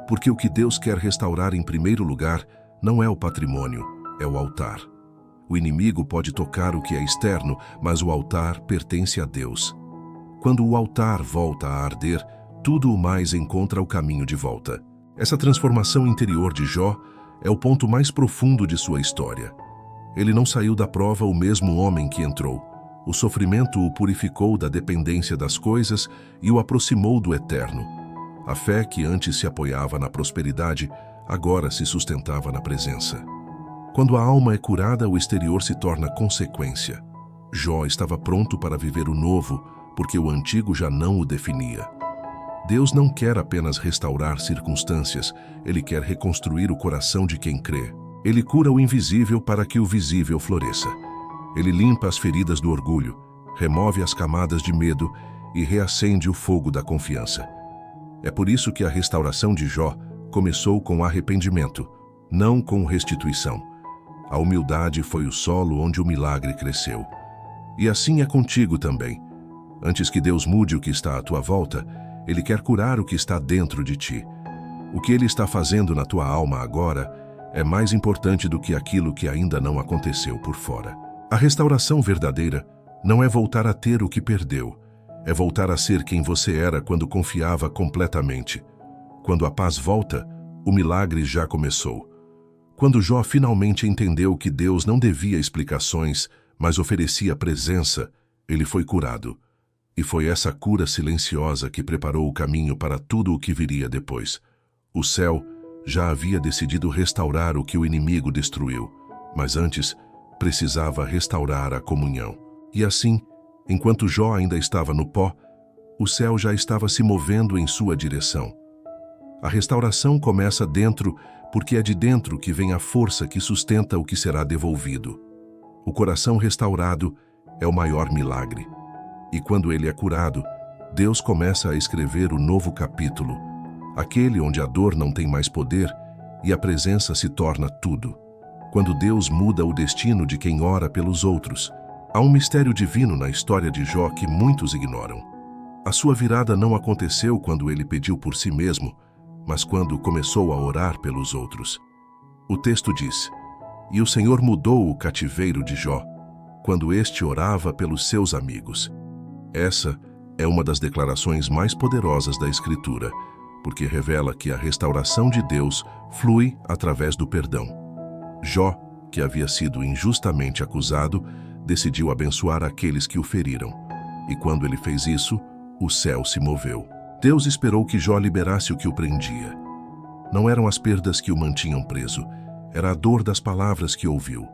Porque o que Deus quer restaurar em primeiro lugar não é o patrimônio, é o altar. O inimigo pode tocar o que é externo, mas o altar pertence a Deus. Quando o altar volta a arder, tudo o mais encontra o caminho de volta. Essa transformação interior de Jó é o ponto mais profundo de sua história. Ele não saiu da prova o mesmo homem que entrou. O sofrimento o purificou da dependência das coisas e o aproximou do eterno. A fé que antes se apoiava na prosperidade, agora se sustentava na presença. Quando a alma é curada, o exterior se torna consequência. Jó estava pronto para viver o novo, porque o antigo já não o definia. Deus não quer apenas restaurar circunstâncias, Ele quer reconstruir o coração de quem crê. Ele cura o invisível para que o visível floresça. Ele limpa as feridas do orgulho, remove as camadas de medo e reacende o fogo da confiança. É por isso que a restauração de Jó começou com arrependimento, não com restituição. A humildade foi o solo onde o milagre cresceu. E assim é contigo também. Antes que Deus mude o que está à tua volta, Ele quer curar o que está dentro de ti. O que Ele está fazendo na tua alma agora é mais importante do que aquilo que ainda não aconteceu por fora. A restauração verdadeira não é voltar a ter o que perdeu, é voltar a ser quem você era quando confiava completamente. Quando a paz volta, o milagre já começou. Quando Jó finalmente entendeu que Deus não devia explicações, mas oferecia presença, ele foi curado. E foi essa cura silenciosa que preparou o caminho para tudo o que viria depois. O céu já havia decidido restaurar o que o inimigo destruiu, mas antes precisava restaurar a comunhão. E assim, enquanto Jó ainda estava no pó, o céu já estava se movendo em sua direção. A restauração começa dentro, porque é de dentro que vem a força que sustenta o que será devolvido. O coração restaurado é o maior milagre. E quando ele é curado, Deus começa a escrever o novo capítulo, aquele onde a dor não tem mais poder e a presença se torna tudo. Quando Deus muda o destino de quem ora pelos outros, há um mistério divino na história de Jó que muitos ignoram. A sua virada não aconteceu quando ele pediu por si mesmo, mas quando começou a orar pelos outros. O texto diz: "E o Senhor mudou o cativeiro de Jó, quando este orava pelos seus amigos." Essa é uma das declarações mais poderosas da Escritura, porque revela que a restauração de Deus flui através do perdão. Jó, que havia sido injustamente acusado, decidiu abençoar aqueles que o feriram. E quando ele fez isso, o céu se moveu. Deus esperou que Jó liberasse o que o prendia. Não eram as perdas que o mantinham preso, era a dor das palavras que ouviu.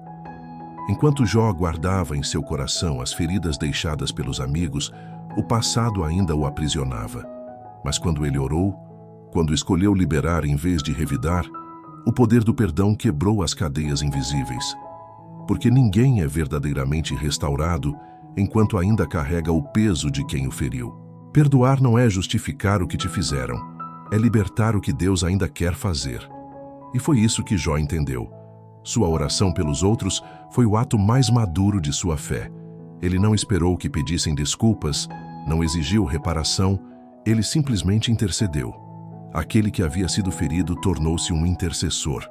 Enquanto Jó guardava em seu coração as feridas deixadas pelos amigos, o passado ainda o aprisionava. Mas quando ele orou, quando escolheu liberar em vez de revidar, o poder do perdão quebrou as cadeias invisíveis. Porque ninguém é verdadeiramente restaurado enquanto ainda carrega o peso de quem o feriu. Perdoar não é justificar o que te fizeram, é libertar o que Deus ainda quer fazer. E foi isso que Jó entendeu. Sua oração pelos outros foi o ato mais maduro de sua fé. Ele não esperou que pedissem desculpas, não exigiu reparação, ele simplesmente intercedeu. Aquele que havia sido ferido tornou-se um intercessor,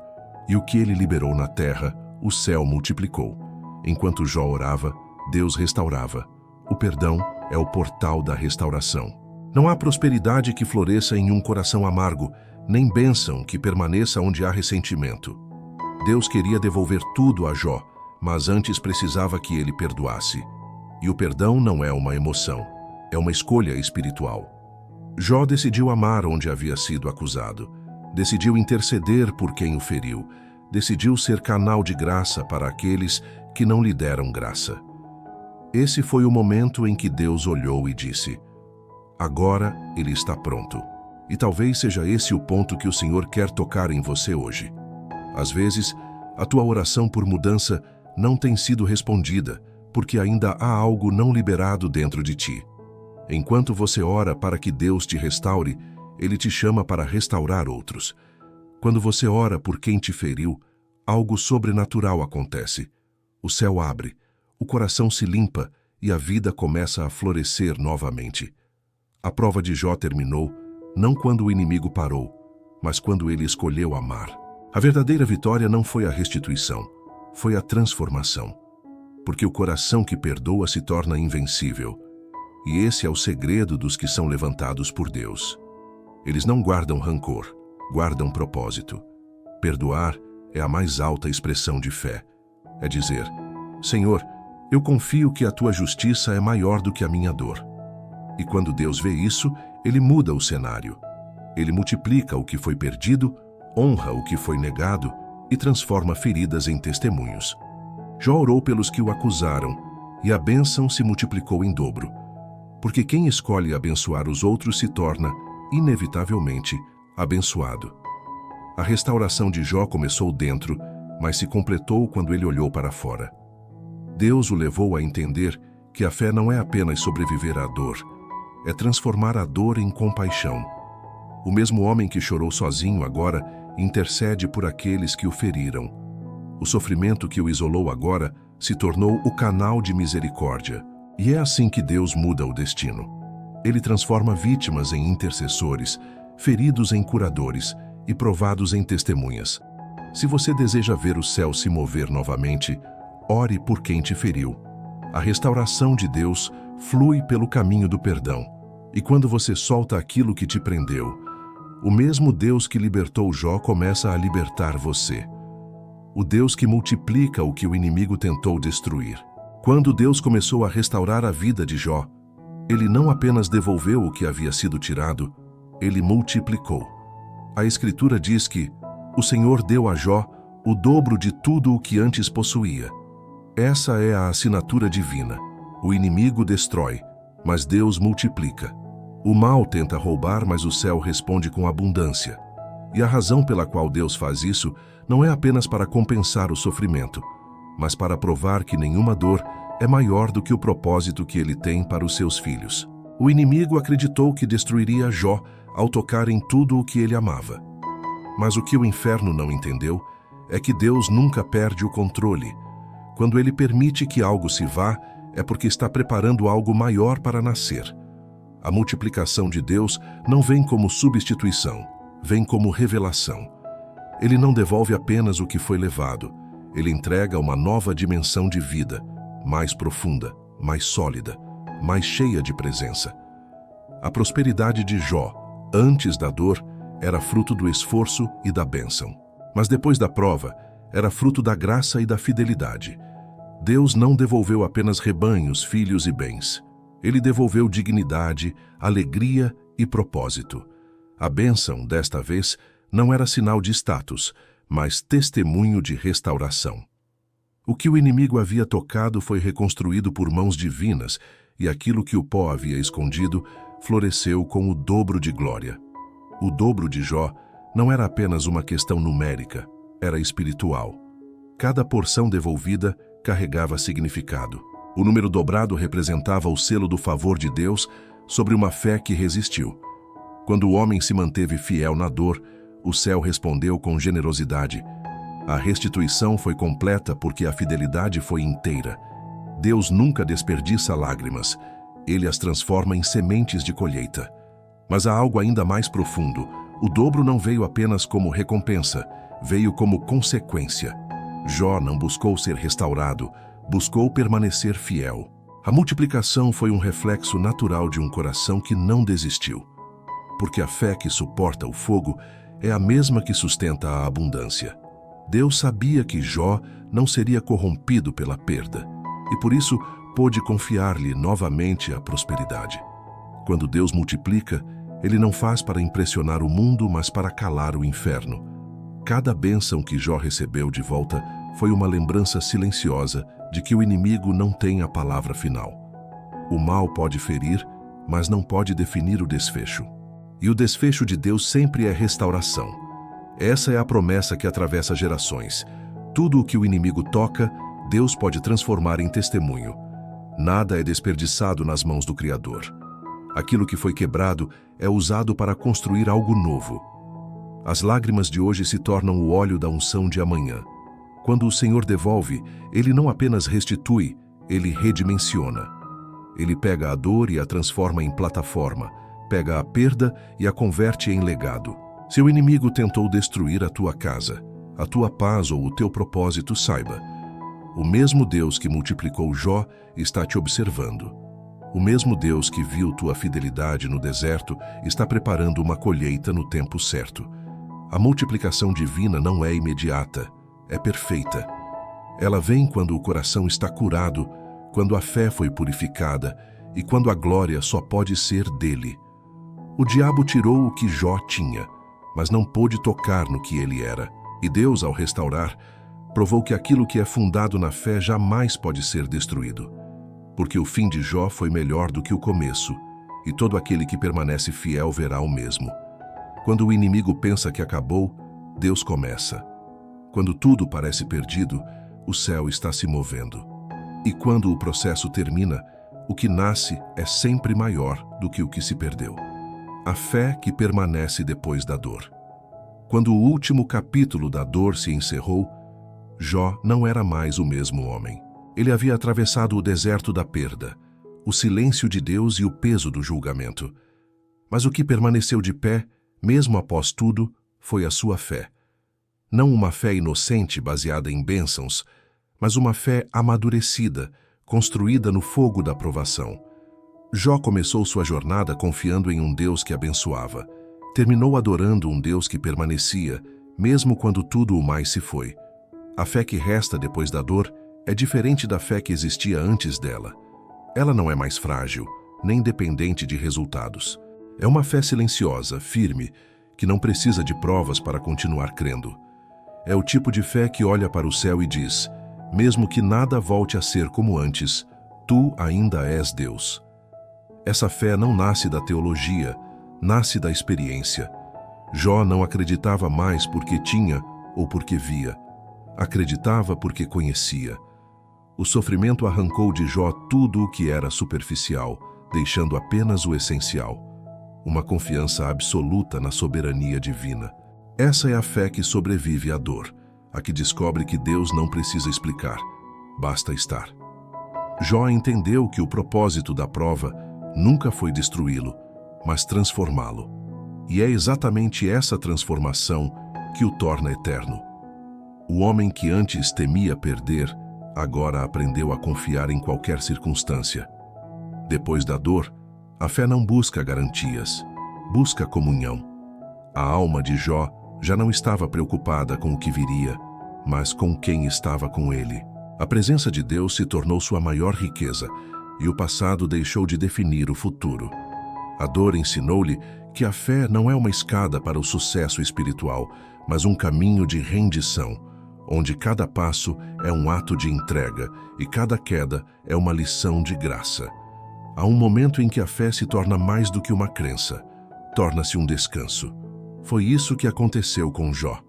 e o que ele liberou na terra, o céu multiplicou. Enquanto Jó orava, Deus restaurava. O perdão é o portal da restauração. Não há prosperidade que floresça em um coração amargo, nem bênção que permaneça onde há ressentimento. Deus queria devolver tudo a Jó, mas antes precisava que ele perdoasse. E o perdão não é uma emoção, é uma escolha espiritual. Jó decidiu amar onde havia sido acusado, decidiu interceder por quem o feriu, decidiu ser canal de graça para aqueles que não lhe deram graça. Esse foi o momento em que Deus olhou e disse: "Agora ele está pronto." E talvez seja esse o ponto que o Senhor quer tocar em você hoje. Às vezes, a tua oração por mudança não tem sido respondida, porque ainda há algo não liberado dentro de ti. Enquanto você ora para que Deus te restaure, Ele te chama para restaurar outros. Quando você ora por quem te feriu, algo sobrenatural acontece. O céu abre, o coração se limpa e a vida começa a florescer novamente. A prova de Jó terminou, não quando o inimigo parou, mas quando ele escolheu amar. A verdadeira vitória não foi a restituição, foi a transformação. Porque o coração que perdoa se torna invencível. E esse é o segredo dos que são levantados por Deus. Eles não guardam rancor, guardam propósito. Perdoar é a mais alta expressão de fé. É dizer: "Senhor, eu confio que a tua justiça é maior do que a minha dor." E quando Deus vê isso, Ele muda o cenário. Ele multiplica o que foi perdido, honra o que foi negado e transforma feridas em testemunhos. Jó orou pelos que o acusaram, e a bênção se multiplicou em dobro. Porque quem escolhe abençoar os outros se torna, inevitavelmente, abençoado. A restauração de Jó começou dentro, mas se completou quando ele olhou para fora. Deus o levou a entender que a fé não é apenas sobreviver à dor, é transformar a dor em compaixão. O mesmo homem que chorou sozinho agora intercede por aqueles que o feriram. O sofrimento que o isolou agora se tornou o canal de misericórdia. E é assim que Deus muda o destino. Ele transforma vítimas em intercessores, feridos em curadores e provados em testemunhas. Se você deseja ver o céu se mover novamente, ore por quem te feriu. A restauração de Deus flui pelo caminho do perdão. E quando você solta aquilo que te prendeu, o mesmo Deus que libertou Jó começa a libertar você. O Deus que multiplica o que o inimigo tentou destruir. Quando Deus começou a restaurar a vida de Jó, Ele não apenas devolveu o que havia sido tirado, Ele multiplicou. A Escritura diz que, O Senhor deu a Jó o dobro de tudo o que antes possuía. Essa é a assinatura divina. O inimigo destrói, mas Deus multiplica. O mal tenta roubar, mas o céu responde com abundância. E a razão pela qual Deus faz isso não é apenas para compensar o sofrimento, mas para provar que nenhuma dor é maior do que o propósito que ele tem para os seus filhos. O inimigo acreditou que destruiria Jó ao tocar em tudo o que ele amava. Mas o que o inferno não entendeu é que Deus nunca perde o controle. Quando ele permite que algo se vá, é porque está preparando algo maior para nascer. A multiplicação de Deus não vem como substituição, vem como revelação. Ele não devolve apenas o que foi levado, ele entrega uma nova dimensão de vida, mais profunda, mais sólida, mais cheia de presença. A prosperidade de Jó, antes da dor, era fruto do esforço e da bênção. Mas depois da prova, era fruto da graça e da fidelidade. Deus não devolveu apenas rebanhos, filhos e bens. Ele devolveu dignidade, alegria e propósito. A bênção, desta vez, não era sinal de status, mas testemunho de restauração. O que o inimigo havia tocado foi reconstruído por mãos divinas, e aquilo que o pó havia escondido floresceu com o dobro de glória. O dobro de Jó não era apenas uma questão numérica, era espiritual. Cada porção devolvida carregava significado. O número dobrado representava o selo do favor de Deus sobre uma fé que resistiu. Quando o homem se manteve fiel na dor, o céu respondeu com generosidade. A restituição foi completa porque a fidelidade foi inteira. Deus nunca desperdiça lágrimas. Ele as transforma em sementes de colheita. Mas há algo ainda mais profundo. O dobro não veio apenas como recompensa, veio como consequência. Jó não buscou ser restaurado, buscou permanecer fiel. A multiplicação foi um reflexo natural de um coração que não desistiu. Porque a fé que suporta o fogo é a mesma que sustenta a abundância. Deus sabia que Jó não seria corrompido pela perda, e por isso pôde confiar-lhe novamente a prosperidade. Quando Deus multiplica, Ele não faz para impressionar o mundo, mas para calar o inferno. Cada bênção que Jó recebeu de volta foi uma lembrança silenciosa de que o inimigo não tem a palavra final. O mal pode ferir, mas não pode definir o desfecho. E o desfecho de Deus sempre é restauração. Essa é a promessa que atravessa gerações. Tudo o que o inimigo toca, Deus pode transformar em testemunho. Nada é desperdiçado nas mãos do Criador. Aquilo que foi quebrado é usado para construir algo novo. As lágrimas de hoje se tornam o óleo da unção de amanhã. Quando o Senhor devolve, Ele não apenas restitui, Ele redimensiona. Ele pega a dor e a transforma em plataforma, pega a perda e a converte em legado. Se o inimigo tentou destruir a tua casa, a tua paz ou o teu propósito, saiba. O mesmo Deus que multiplicou Jó está te observando. O mesmo Deus que viu tua fidelidade no deserto está preparando uma colheita no tempo certo. A multiplicação divina não é imediata, é perfeita. Ela vem quando o coração está curado, quando a fé foi purificada e quando a glória só pode ser dele. O diabo tirou o que Jó tinha, mas não pôde tocar no que ele era. E Deus, ao restaurar, provou que aquilo que é fundado na fé jamais pode ser destruído. Porque o fim de Jó foi melhor do que o começo, e todo aquele que permanece fiel verá o mesmo. Quando o inimigo pensa que acabou, Deus começa. Quando tudo parece perdido, o céu está se movendo. E quando o processo termina, o que nasce é sempre maior do que o que se perdeu. A fé que permanece depois da dor. Quando o último capítulo da dor se encerrou, Jó não era mais o mesmo homem. Ele havia atravessado o deserto da perda, o silêncio de Deus e o peso do julgamento. Mas o que permaneceu de pé, mesmo após tudo, foi a sua fé. Não uma fé inocente baseada em bênçãos, mas uma fé amadurecida, construída no fogo da provação. Jó começou sua jornada confiando em um Deus que abençoava. Terminou adorando um Deus que permanecia, mesmo quando tudo o mais se foi. A fé que resta depois da dor é diferente da fé que existia antes dela. Ela não é mais frágil, nem dependente de resultados. É uma fé silenciosa, firme, que não precisa de provas para continuar crendo. É o tipo de fé que olha para o céu e diz: mesmo que nada volte a ser como antes, tu ainda és Deus. Essa fé não nasce da teologia, nasce da experiência. Jó não acreditava mais porque tinha ou porque via. Acreditava porque conhecia. O sofrimento arrancou de Jó tudo o que era superficial, deixando apenas o essencial: uma confiança absoluta na soberania divina. Essa é a fé que sobrevive à dor, a que descobre que Deus não precisa explicar, basta estar. Jó entendeu que o propósito da prova nunca foi destruí-lo, mas transformá-lo. E é exatamente essa transformação que o torna eterno. O homem que antes temia perder, agora aprendeu a confiar em qualquer circunstância. Depois da dor, a fé não busca garantias, busca comunhão. A alma de Jó já não estava preocupada com o que viria, mas com quem estava com ele. A presença de Deus se tornou sua maior riqueza, e o passado deixou de definir o futuro. A dor ensinou-lhe que a fé não é uma escada para o sucesso espiritual, mas um caminho de rendição, onde cada passo é um ato de entrega e cada queda é uma lição de graça. Há um momento em que a fé se torna mais do que uma crença, torna-se um descanso. Foi isso que aconteceu com Jó.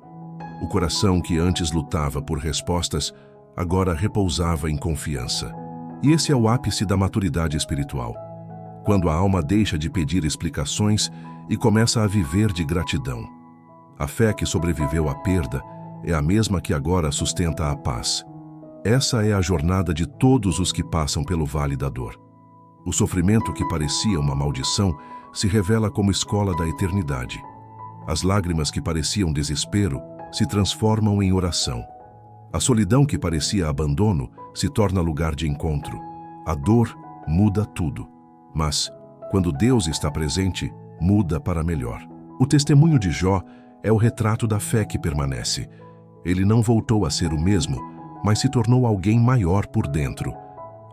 O coração que antes lutava por respostas, agora repousava em confiança. E esse é o ápice da maturidade espiritual, quando a alma deixa de pedir explicações e começa a viver de gratidão. A fé que sobreviveu à perda é a mesma que agora sustenta a paz. Essa é a jornada de todos os que passam pelo vale da dor. O sofrimento que parecia uma maldição se revela como escola da eternidade. As lágrimas que pareciam desespero se transformam em oração. A solidão que parecia abandono se torna lugar de encontro. A dor muda tudo, mas, quando Deus está presente, muda para melhor. O testemunho de Jó é o retrato da fé que permanece. Ele não voltou a ser o mesmo, mas se tornou alguém maior por dentro.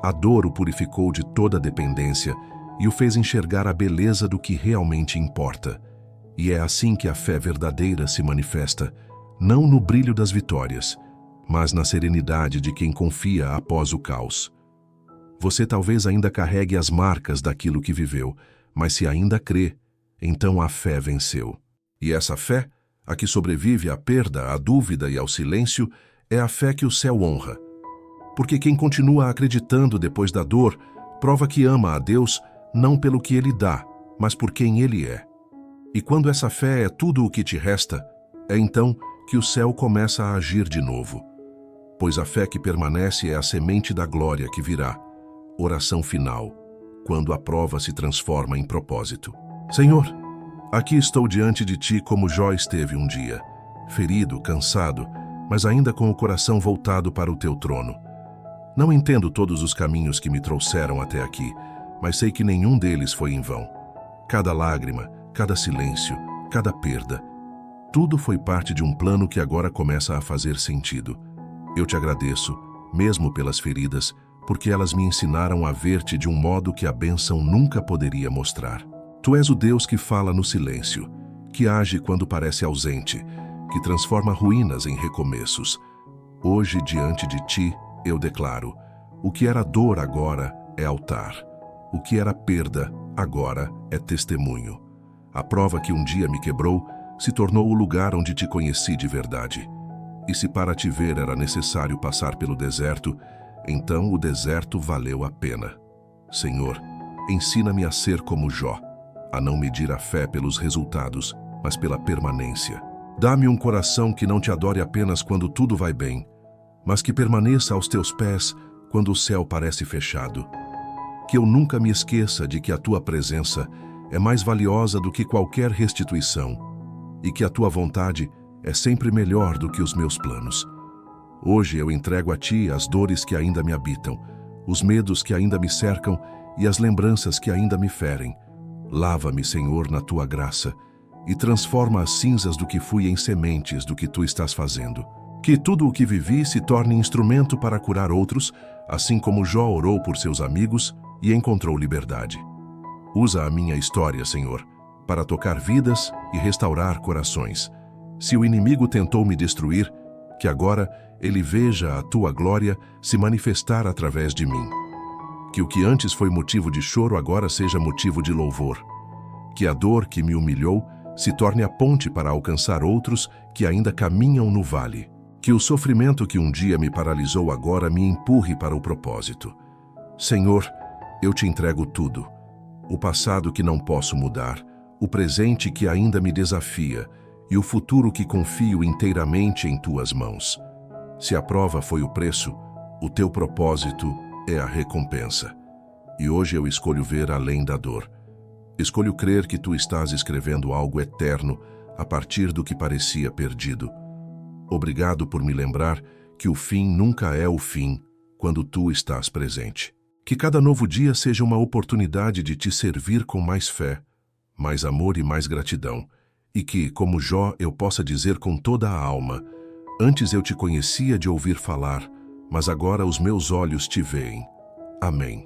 A dor o purificou de toda dependência e o fez enxergar a beleza do que realmente importa. E é assim que a fé verdadeira se manifesta, não no brilho das vitórias, mas na serenidade de quem confia após o caos. Você talvez ainda carregue as marcas daquilo que viveu, mas se ainda crê, então a fé venceu. E essa fé, a que sobrevive à perda, à dúvida e ao silêncio, é a fé que o céu honra. Porque quem continua acreditando depois da dor, prova que ama a Deus não pelo que Ele dá, mas por quem Ele é. E quando essa fé é tudo o que te resta, é então que o céu começa a agir de novo. Pois a fé que permanece é a semente da glória que virá. Oração final, quando a prova se transforma em propósito. Senhor, aqui estou diante de Ti como Jó esteve um dia, ferido, cansado, mas ainda com o coração voltado para o Teu trono. Não entendo todos os caminhos que me trouxeram até aqui, mas sei que nenhum deles foi em vão. Cada lágrima, cada silêncio, cada perda, tudo foi parte de um plano que agora começa a fazer sentido. Eu te agradeço, mesmo pelas feridas, porque elas me ensinaram a ver-te de um modo que a bênção nunca poderia mostrar. Tu és o Deus que fala no silêncio, que age quando parece ausente, que transforma ruínas em recomeços. Hoje, diante de Ti, eu declaro: o que era dor agora é altar. O que era perda agora é testemunho. A prova que um dia me quebrou se tornou o lugar onde Te conheci de verdade. E se para Te ver era necessário passar pelo deserto, então o deserto valeu a pena. Senhor, ensina-me a ser como Jó, a não medir a fé pelos resultados, mas pela permanência. Dá-me um coração que não Te adore apenas quando tudo vai bem, mas que permaneça aos Teus pés quando o céu parece fechado. Que eu nunca me esqueça de que a Tua presença é mais valiosa do que qualquer restituição e que a Tua vontade é sempre melhor do que os meus planos. Hoje eu entrego a Ti as dores que ainda me habitam, os medos que ainda me cercam e as lembranças que ainda me ferem. Lava-me, Senhor, na Tua graça e transforma as cinzas do que fui em sementes do que Tu estás fazendo. Que tudo o que vivi se torne instrumento para curar outros, assim como Jó orou por seus amigos e encontrou liberdade. Usa a minha história, Senhor, para tocar vidas e restaurar corações. Se o inimigo tentou me destruir, que agora ele veja a tua glória se manifestar através de mim. Que o que antes foi motivo de choro agora seja motivo de louvor. Que a dor que me humilhou se torne a ponte para alcançar outros que ainda caminham no vale. Que o sofrimento que um dia me paralisou agora me empurre para o propósito. Senhor, eu te entrego tudo. O passado que não posso mudar, o presente que ainda me desafia e o futuro que confio inteiramente em tuas mãos. Se a prova foi o preço, o teu propósito é a recompensa. E hoje eu escolho ver além da dor. Escolho crer que tu estás escrevendo algo eterno a partir do que parecia perdido. Obrigado por me lembrar que o fim nunca é o fim quando tu estás presente. Que cada novo dia seja uma oportunidade de te servir com mais fé, mais amor e mais gratidão, e que, como Jó, eu possa dizer com toda a alma: antes eu te conhecia de ouvir falar, mas agora os meus olhos te veem. Amém.